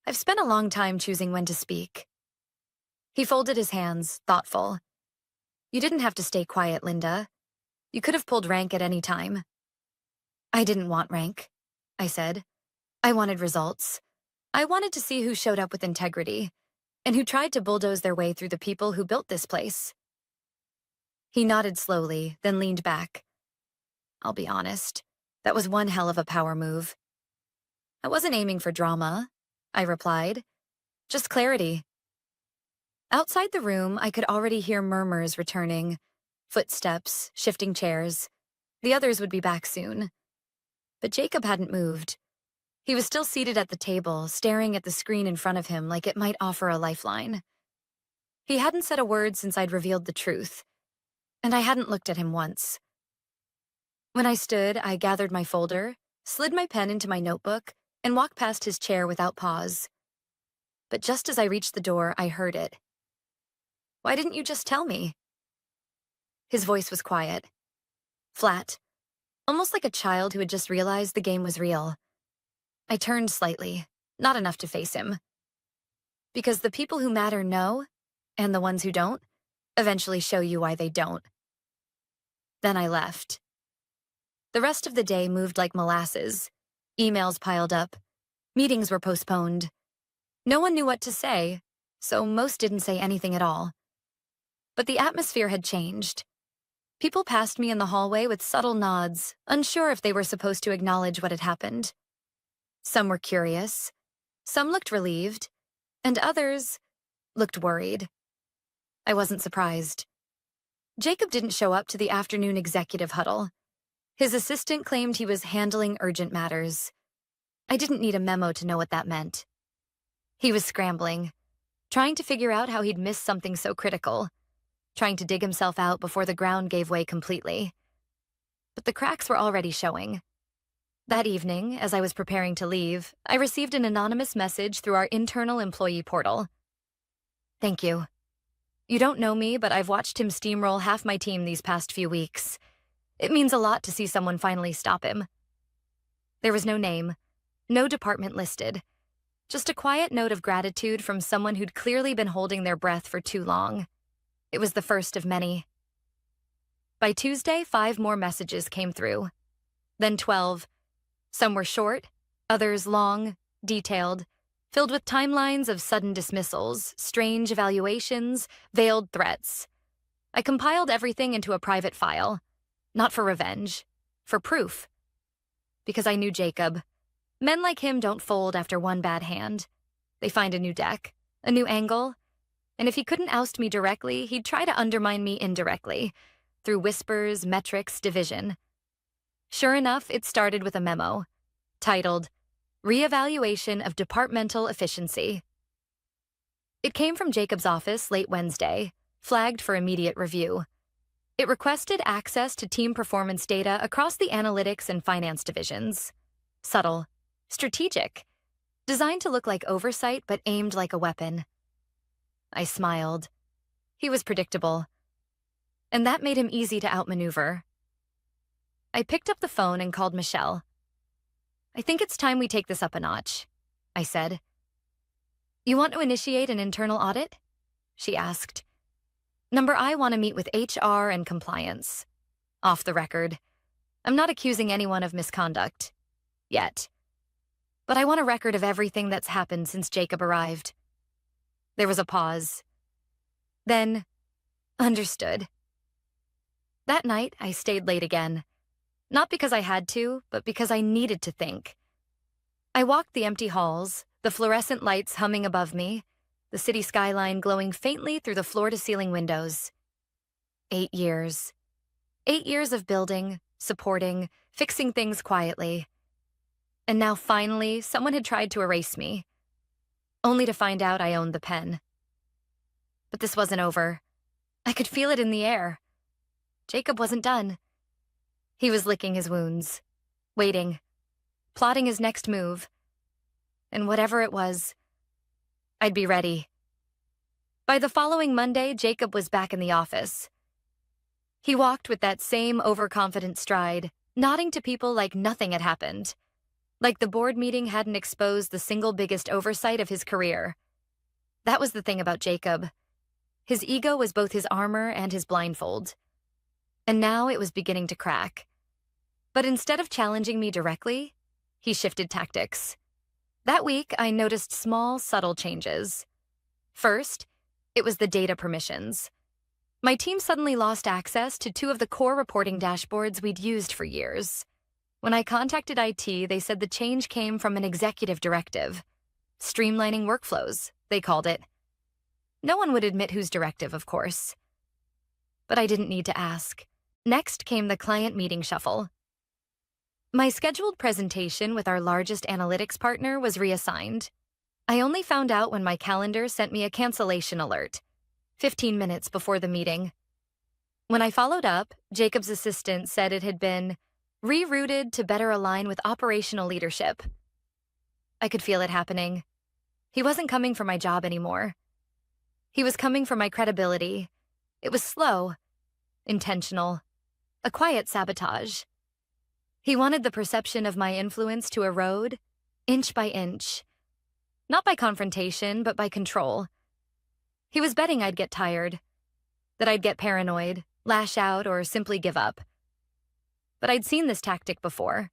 [SPEAKER 1] I've spent a long time choosing when to speak. He folded his hands, thoughtful. You didn't have to stay quiet, Linda. You could have pulled rank at any time. I didn't want rank, I said. I wanted results. I wanted to see who showed up with integrity, and who tried to bulldoze their way through the people who built this place. He nodded slowly, then leaned back. I'll be honest, that was one hell of a power move. I wasn't aiming for drama, I replied. Just clarity. Outside the room, I could already hear murmurs returning. Footsteps, shifting chairs. The others would be back soon. But Jacob hadn't moved. He was still seated at the table, staring at the screen in front of him like it might offer a lifeline. He hadn't said a word since I'd revealed the truth, and I hadn't looked at him once. When I stood, I gathered my folder, slid my pen into my notebook, and walked past his chair without pause. But just as I reached the door, I heard it. "Why didn't you just tell me?" His voice was quiet, flat, almost like a child who had just realized the game was real. I turned slightly, not enough to face him. Because the people who matter know, and the ones who don't, eventually show you why they don't. Then I left. The rest of the day moved like molasses. Emails piled up. Meetings were postponed. No one knew what to say, so most didn't say anything at all. But the atmosphere had changed. People passed me in the hallway with subtle nods, unsure if they were supposed to acknowledge what had happened. Some were curious, some looked relieved, and others looked worried. I wasn't surprised. Jacob didn't show up to the afternoon executive huddle. His assistant claimed he was handling urgent matters. I didn't need a memo to know what that meant. He was scrambling, trying to figure out how he'd missed something so critical, trying to dig himself out before the ground gave way completely. But the cracks were already showing. That evening, as I was preparing to leave, I received an anonymous message through our internal employee portal. "Thank you. You don't know me, but I've watched him steamroll half my team these past few weeks. It means a lot to see someone finally stop him." There was no name, no department listed, just a quiet note of gratitude from someone who'd clearly been holding their breath for too long. It was the first of many. By Tuesday, 5 more messages came through. Then 12. Some were short, others long, detailed, filled with timelines of sudden dismissals, strange evaluations, veiled threats. I compiled everything into a private file, not for revenge, for proof. Because I knew Jacob. Men like him don't fold after one bad hand. They find a new deck, a new angle, and if he couldn't oust me directly, he'd try to undermine me indirectly, through whispers, metrics, division. Sure enough, it started with a memo, titled, "Reevaluation of Departmental Efficiency." It came from Jacob's office late Wednesday, flagged for immediate review. It requested access to team performance data across the analytics and finance divisions. Subtle, strategic, designed to look like oversight but aimed like a weapon. I smiled. He was predictable, and that made him easy to outmaneuver. I picked up the phone and called Michelle. "I think it's time we take this up a notch," I said. "You want to initiate an internal audit?" she asked. I want to meet with HR and compliance. Off the record. I'm not accusing anyone of misconduct. Yet. But I want a record of everything that's happened since Jacob arrived. There was a pause. Then, understood. That night, I stayed late again. Not because I had to, but because I needed to think. I walked the empty halls, the fluorescent lights humming above me, the city skyline glowing faintly through the floor-to-ceiling windows. 8 years. 8 years of building, supporting, fixing things quietly. And now finally, someone had tried to erase me, only to find out I owned the pen. But this wasn't over. I could feel it in the air. Jacob wasn't done. He was licking his wounds, waiting, plotting his next move. And whatever it was, I'd be ready. By the following Monday, Jacob was back in the office. He walked with that same overconfident stride, nodding to people like nothing had happened. Like the board meeting hadn't exposed the single biggest oversight of his career. That was the thing about Jacob. His ego was both his armor and his blindfold. And now it was beginning to crack. But instead of challenging me directly, he shifted tactics. That week, I noticed small, subtle changes. First, it was the data permissions. My team suddenly lost access to 2 of the core reporting dashboards we'd used for years. When I contacted IT, they said the change came from an executive directive. Streamlining workflows, they called it. No one would admit whose directive, of course. But I didn't need to ask. Next came the client meeting shuffle. My scheduled presentation with our largest analytics partner was reassigned. I only found out when my calendar sent me a cancellation alert, 15 minutes before the meeting. When I followed up, Jacob's assistant said it had been rerouted to better align with operational leadership. I could feel it happening. He wasn't coming for my job anymore. He was coming for my credibility. It was slow, intentional, a quiet sabotage. He wanted the perception of my influence to erode, inch by inch. Not by confrontation, but by control. He was betting I'd get tired, that I'd get paranoid, lash out, or simply give up. But I'd seen this tactic before.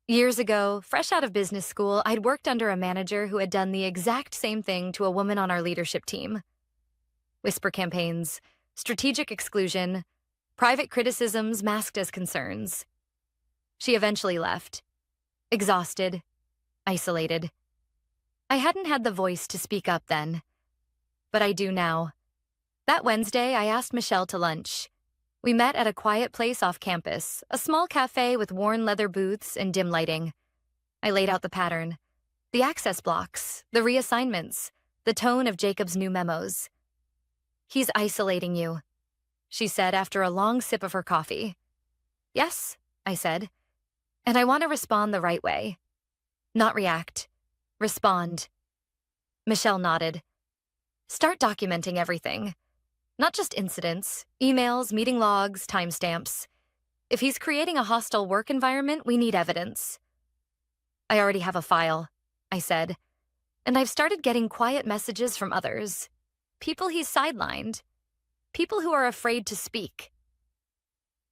[SPEAKER 1] Years ago, fresh out of business school, I'd worked under a manager who had done the exact same thing to a woman on our leadership team. Whisper campaigns, strategic exclusion, private criticisms masked as concerns. She eventually left, exhausted, isolated. I hadn't had the voice to speak up then, but I do now. That Wednesday, I asked Michelle to lunch. We met at a quiet place off campus, a small cafe with worn leather booths and dim lighting. I laid out the pattern, the access blocks, the reassignments, the tone of Jacob's new memos. "He's isolating you," she said after a long sip of her coffee. "Yes," I said, "and I want to respond the right way. Not react. Respond." Michelle nodded. "Start documenting everything. Not just incidents, emails, meeting logs, timestamps. If he's creating a hostile work environment, we need evidence." "I already have a file," I said, "and I've started getting quiet messages from others. People he's sidelined. People who are afraid to speak."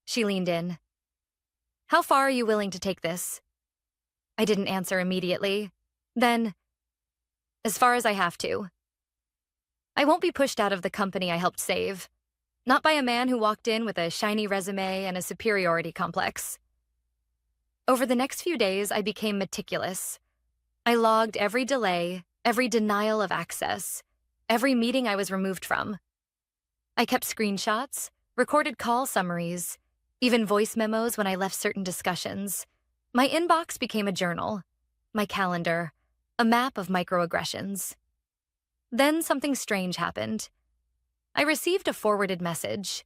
[SPEAKER 1] She leaned in. "How far are you willing to take this?" I didn't answer immediately. Then, "As far as I have to. I won't be pushed out of the company I helped save. Not by a man who walked in with a shiny resume and a superiority complex." Over the next few days, I became meticulous. I logged every delay, every denial of access, every meeting I was removed from. I kept screenshots, recorded call summaries, even voice memos when I left certain discussions. My inbox became a journal, my calendar, a map of microaggressions. Then something strange happened. I received a forwarded message,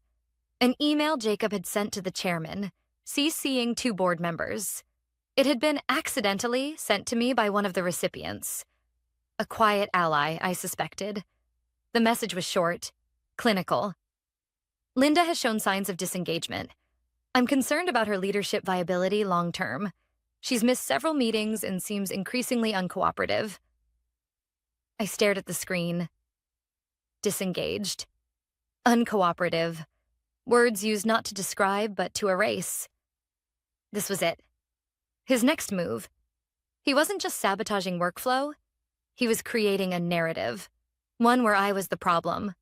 [SPEAKER 1] an email Jacob had sent to the chairman, CCing 2 board members. It had been accidentally sent to me by one of the recipients. A quiet ally, I suspected. The message was short, clinical. "Linda has shown signs of disengagement. I'm concerned about her leadership viability long term. She's missed several meetings and seems increasingly uncooperative." I stared at the screen. Disengaged. Uncooperative. Words used not to describe, but to erase. This was it. His next move. He wasn't just sabotaging workflow. He was creating a narrative. One where I was the problem.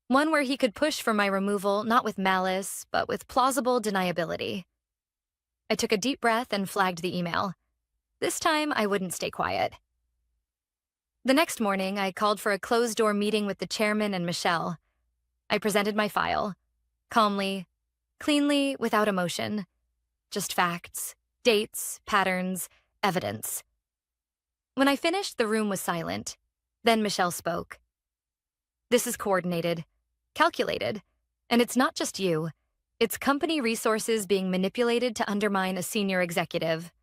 [SPEAKER 1] One where he could push for my removal not with malice, but with plausible deniability. I took a deep breath and flagged the email. This time, I wouldn't stay quiet. The next morning, I called for a closed-door meeting with the chairman and Michelle. I presented my file, calmly, cleanly, without emotion. Just facts, dates, patterns, evidence. When I finished, the room was silent. Then Michelle spoke. "This is coordinated, calculated, and it's not just you. It's company resources being manipulated to undermine a senior executive."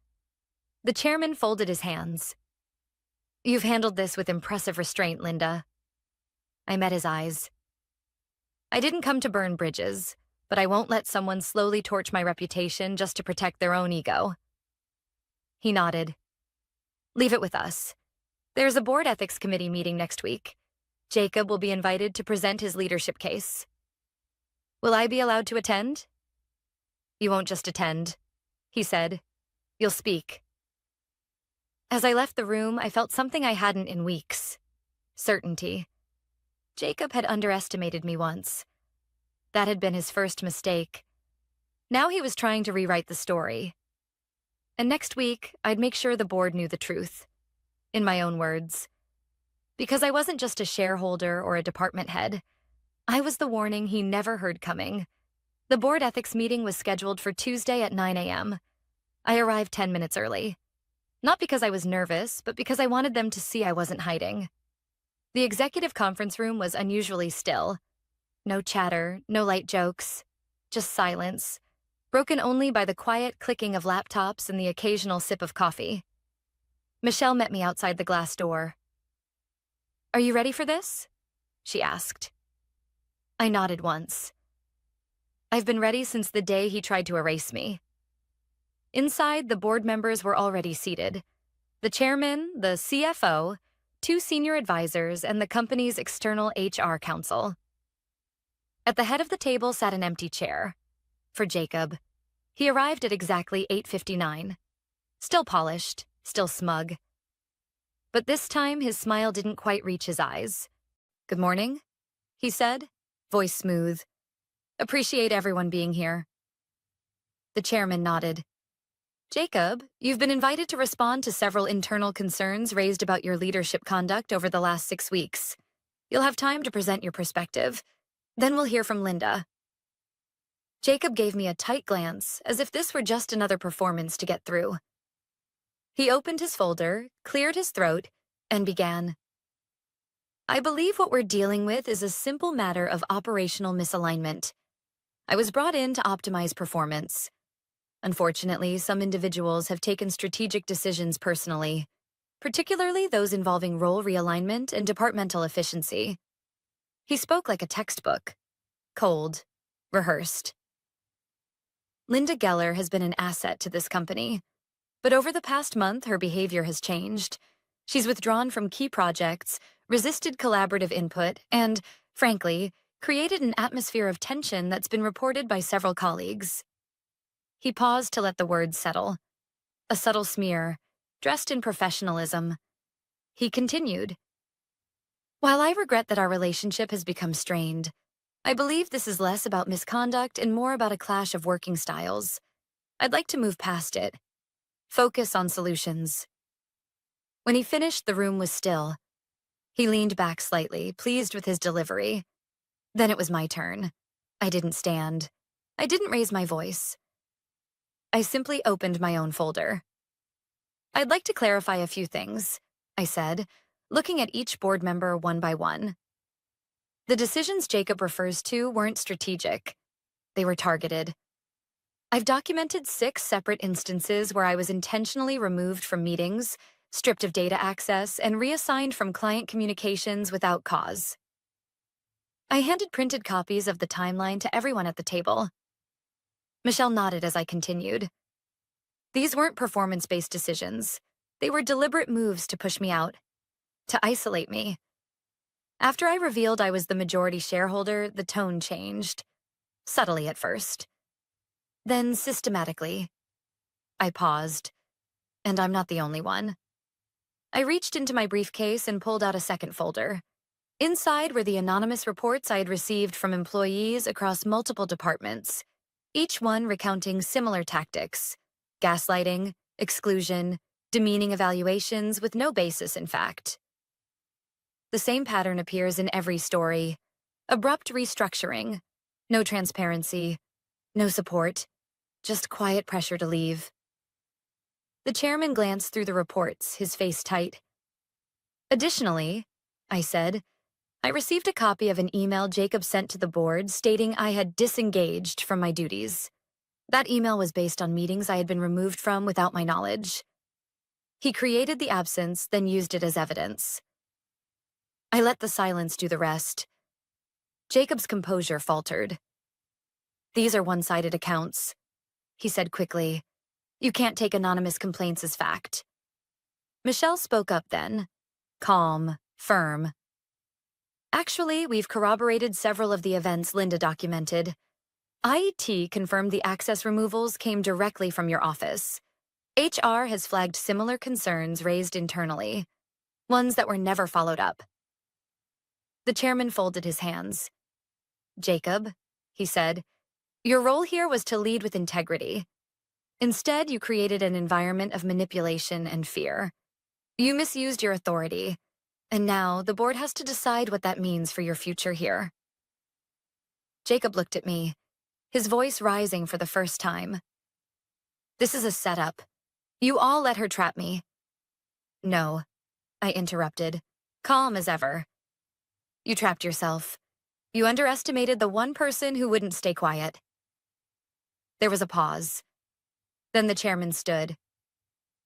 [SPEAKER 1] The chairman folded his hands. "You've handled this with impressive restraint, Linda." I met his eyes. "I didn't come to burn bridges, but I won't let someone slowly torch my reputation just to protect their own ego." He nodded. "Leave it with us. There's a board ethics committee meeting next week. Jacob will be invited to present his leadership case. Will I be allowed to attend?" "You won't just attend," he said. "You'll speak." As I left the room, I felt something I hadn't in weeks. Certainty. Jacob had underestimated me once. That had been his first mistake. Now he was trying to rewrite the story. And next week, I'd make sure the board knew the truth. In my own words. Because I wasn't just a shareholder or a department head. I was the warning he never heard coming. The board ethics meeting was scheduled for Tuesday at 9 a.m. I arrived 10 minutes early. Not because I was nervous, but because I wanted them to see I wasn't hiding. The executive conference room was unusually still. No chatter, no light jokes, just silence, broken only by the quiet clicking of laptops and the occasional sip of coffee. Michelle met me outside the glass door. "Are you ready for this?" she asked. I nodded once. I've been ready since the day he tried to erase me. Inside, the board members were already seated. The chairman, the CFO, 2 senior advisors, and the company's external HR counsel. At the head of the table sat an empty chair. For Jacob. He arrived at exactly 8:59. Still polished, still smug. But this time, his smile didn't quite reach his eyes. "Good morning," he said, voice smooth. "Appreciate everyone being here." The chairman nodded. "Jacob, you've been invited to respond to several internal concerns raised about your leadership conduct over the last 6 weeks. You'll have time to present your perspective. Then we'll hear from Linda." Jacob gave me a tight glance, as if this were just another performance to get through. He opened his folder, cleared his throat, and began. "I believe what we're dealing with is a simple matter of operational misalignment. I was brought in to optimize performance. Unfortunately, some individuals have taken strategic decisions personally, particularly those involving role realignment and departmental efficiency." He spoke like a textbook. Cold. Rehearsed. "Linda Geller has been an asset to this company, but over the past month, her behavior has changed. She's withdrawn from key projects, resisted collaborative input, and, frankly, created an atmosphere of tension that's been reported by several colleagues." He paused to let the words settle. A subtle smear, dressed in professionalism. He continued. "While I regret that our relationship has become strained, I believe this is less about misconduct and more about a clash of working styles. I'd like to move past it. Focus on solutions." When he finished, the room was still. He leaned back slightly, pleased with his delivery. Then it was my turn. I didn't stand. I didn't raise my voice. I simply opened my own folder. "I'd like to clarify a few things," I said, looking at each board member one by one. The decisions Jacob refers to weren't strategic. They were targeted. I've documented 6 separate instances where I was intentionally removed from meetings, stripped of data access, and reassigned from client communications without cause. I handed printed copies of the timeline to everyone at the table. Michelle nodded as I continued. These weren't performance-based decisions. They were deliberate moves to push me out, to isolate me. After I revealed I was the majority shareholder, the tone changed. Subtly at first. Then systematically. I paused. And I'm not the only one. I reached into my briefcase and pulled out a second folder. Inside were the anonymous reports I had received from employees across multiple departments, each one recounting similar tactics: gaslighting, exclusion, demeaning evaluations with no basis in fact. The same pattern appears in every story. Abrupt restructuring. No transparency. No support. Just quiet pressure to leave. The chairman glanced through the reports, his face tight. "Additionally," I said, "I received a copy of an email Jacob sent to the board stating I had disengaged from my duties. That email was based on meetings I had been removed from without my knowledge. He created the absence, then used it as evidence." I let the silence do the rest. Jacob's composure faltered. "These are one-sided accounts," he said quickly. "You can't take anonymous complaints as fact." Michelle spoke up then, calm, firm. "Actually, we've corroborated several of the events Linda documented. IET confirmed the access removals came directly from your office. HR has flagged similar concerns raised internally, ones that were never followed up." The chairman folded his hands. "Jacob," he said, "your role here was to lead with integrity. Instead, you created an environment of manipulation and fear. You misused your authority, and now the board has to decide what that means for your future here." Jacob looked at me, his voice rising for the first time. This is a setup. You all let her trap me. No, I interrupted, calm as ever. You trapped yourself. You underestimated the one person who wouldn't stay quiet. There was a pause. Then the chairman stood.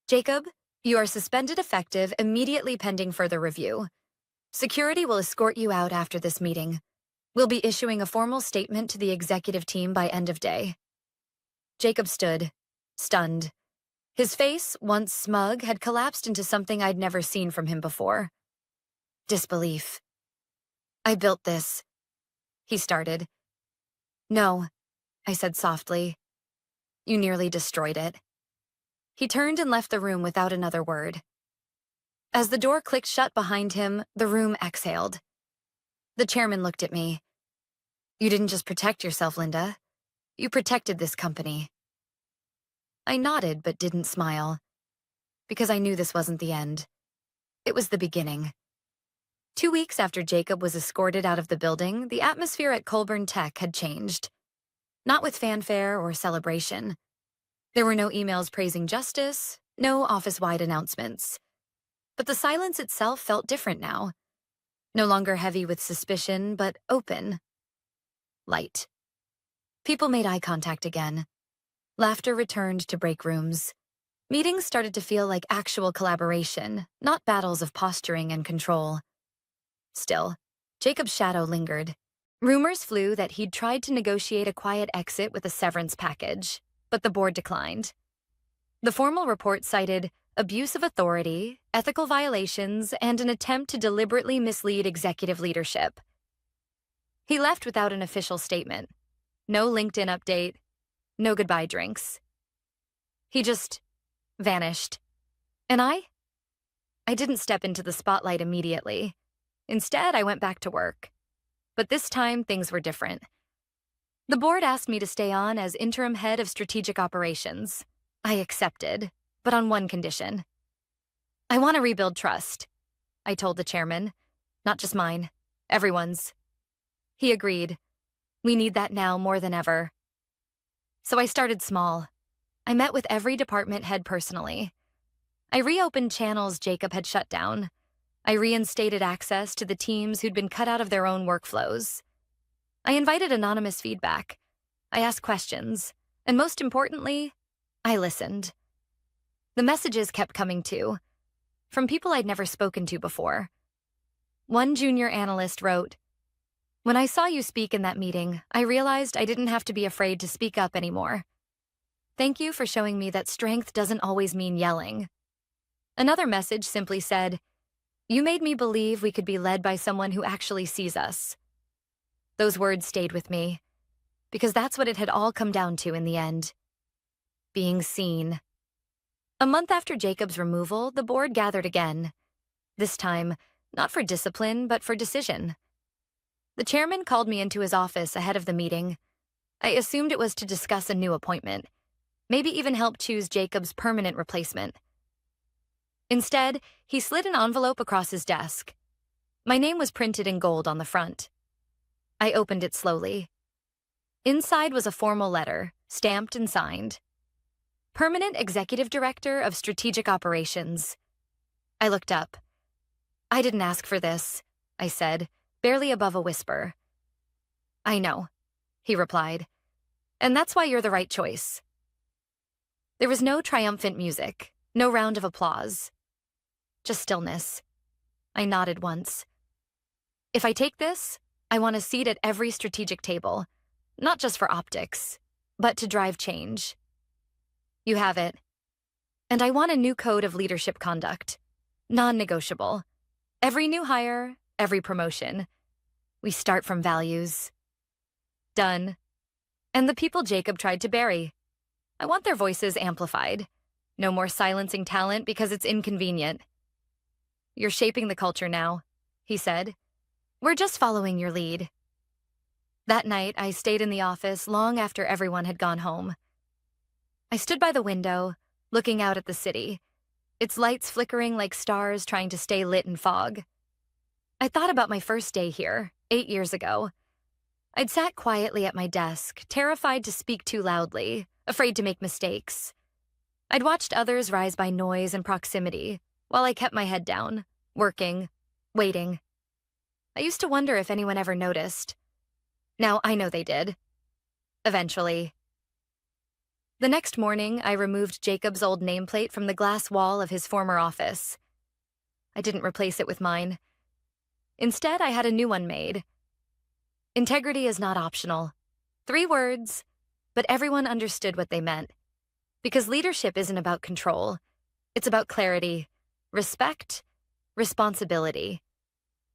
[SPEAKER 1] Jacob, you are suspended effective immediately pending further review. Security will escort you out after this meeting. We'll be issuing a formal statement to the executive team by end of day. Jacob stood, stunned. His face, once smug, had collapsed into something I'd never seen from him before. Disbelief. I built this. He started. No, I said softly. You nearly destroyed it. He turned and left the room without another word. As the door clicked shut behind him, the room exhaled. The chairman looked at me. You didn't just protect yourself, Linda. You protected this company. I nodded but didn't smile, because I knew this wasn't the end. It was the beginning. 2 weeks after Jacob was escorted out of the building, the atmosphere at Colburn Tech had changed. Not with fanfare or celebration. There were no emails praising justice, no office-wide announcements. But the silence itself felt different now. No longer heavy with suspicion, but open. Light. People made eye contact again. Laughter returned to break rooms. Meetings started to feel like actual collaboration, not battles of posturing and control. Still, Jacob's shadow lingered. Rumors flew that he'd tried to negotiate a quiet exit with a severance package, but the board declined. The formal report cited abuse of authority, ethical violations, and an attempt to deliberately mislead executive leadership. He left without an official statement. No LinkedIn update, no goodbye drinks. He just vanished. And I didn't step into the spotlight immediately. Instead, I went back to work. But this time, things were different. The board asked me to stay on as interim head of strategic operations. I accepted, but on one condition. I want to rebuild trust, I told the chairman. Not just mine, everyone's. He agreed. We need that now more than ever. So I started small. I met with every department head personally. I reopened channels Jacob had shut down. I reinstated access to the teams who'd been cut out of their own workflows. I invited anonymous feedback. I asked questions. And most importantly, I listened. The messages kept coming too, from people I'd never spoken to before. One junior analyst wrote, "When I saw you speak in that meeting, I realized I didn't have to be afraid to speak up anymore. Thank you for showing me that strength doesn't always mean yelling." Another message simply said, "You made me believe we could be led by someone who actually sees us." Those words stayed with me, because that's what it had all come down to in the end. Being seen. A month after Jacob's removal, the board gathered again. This time, not for discipline, but for decision. The chairman called me into his office ahead of the meeting. I assumed it was to discuss a new appointment, maybe even help choose Jacob's permanent replacement. Instead, he slid an envelope across his desk. My name was printed in gold on the front. I opened it slowly. Inside was a formal letter, stamped and signed. Permanent Executive Director of Strategic Operations. I looked up. "I didn't ask for this," I said, barely above a whisper. "I know," he replied. "And that's why you're the right choice." There was no triumphant music, no round of applause. Just stillness. I nodded once. If I take this, I want a seat at every strategic table, not just for optics, but to drive change. You have it. And I want a new code of leadership conduct, non-negotiable. Every new hire, every promotion. We start from values. Done. And the people Jacob tried to bury. I want their voices amplified. No more silencing talent because it's inconvenient. "You're shaping the culture now," he said. "We're just following your lead." That night, I stayed in the office long after everyone had gone home. I stood by the window, looking out at the city, its lights flickering like stars trying to stay lit in fog. I thought about my first day here, 8 years ago. I'd sat quietly at my desk, terrified to speak too loudly, afraid to make mistakes. I'd watched others rise by noise and proximity, while I kept my head down, working, waiting. I used to wonder if anyone ever noticed. Now I know they did. Eventually. The next morning, I removed Jacob's old nameplate from the glass wall of his former office. I didn't replace it with mine. Instead, I had a new one made. Integrity is not optional. 3 words, but everyone understood what they meant. Because leadership isn't about control. It's about clarity, respect, responsibility.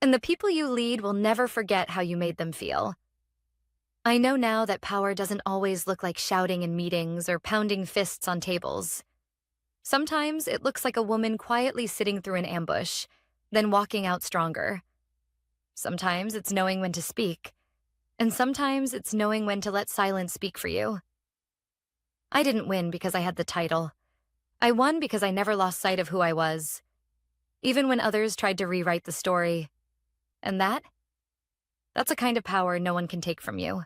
[SPEAKER 1] And the people you lead will never forget how you made them feel. I know now that power doesn't always look like shouting in meetings or pounding fists on tables. Sometimes it looks like a woman quietly sitting through an ambush, then walking out stronger. Sometimes it's knowing when to speak, and sometimes it's knowing when to let silence speak for you. I didn't win because I had the title. I won because I never lost sight of who I was, even when others tried to rewrite the story. And that's a kind of power no one can take from you.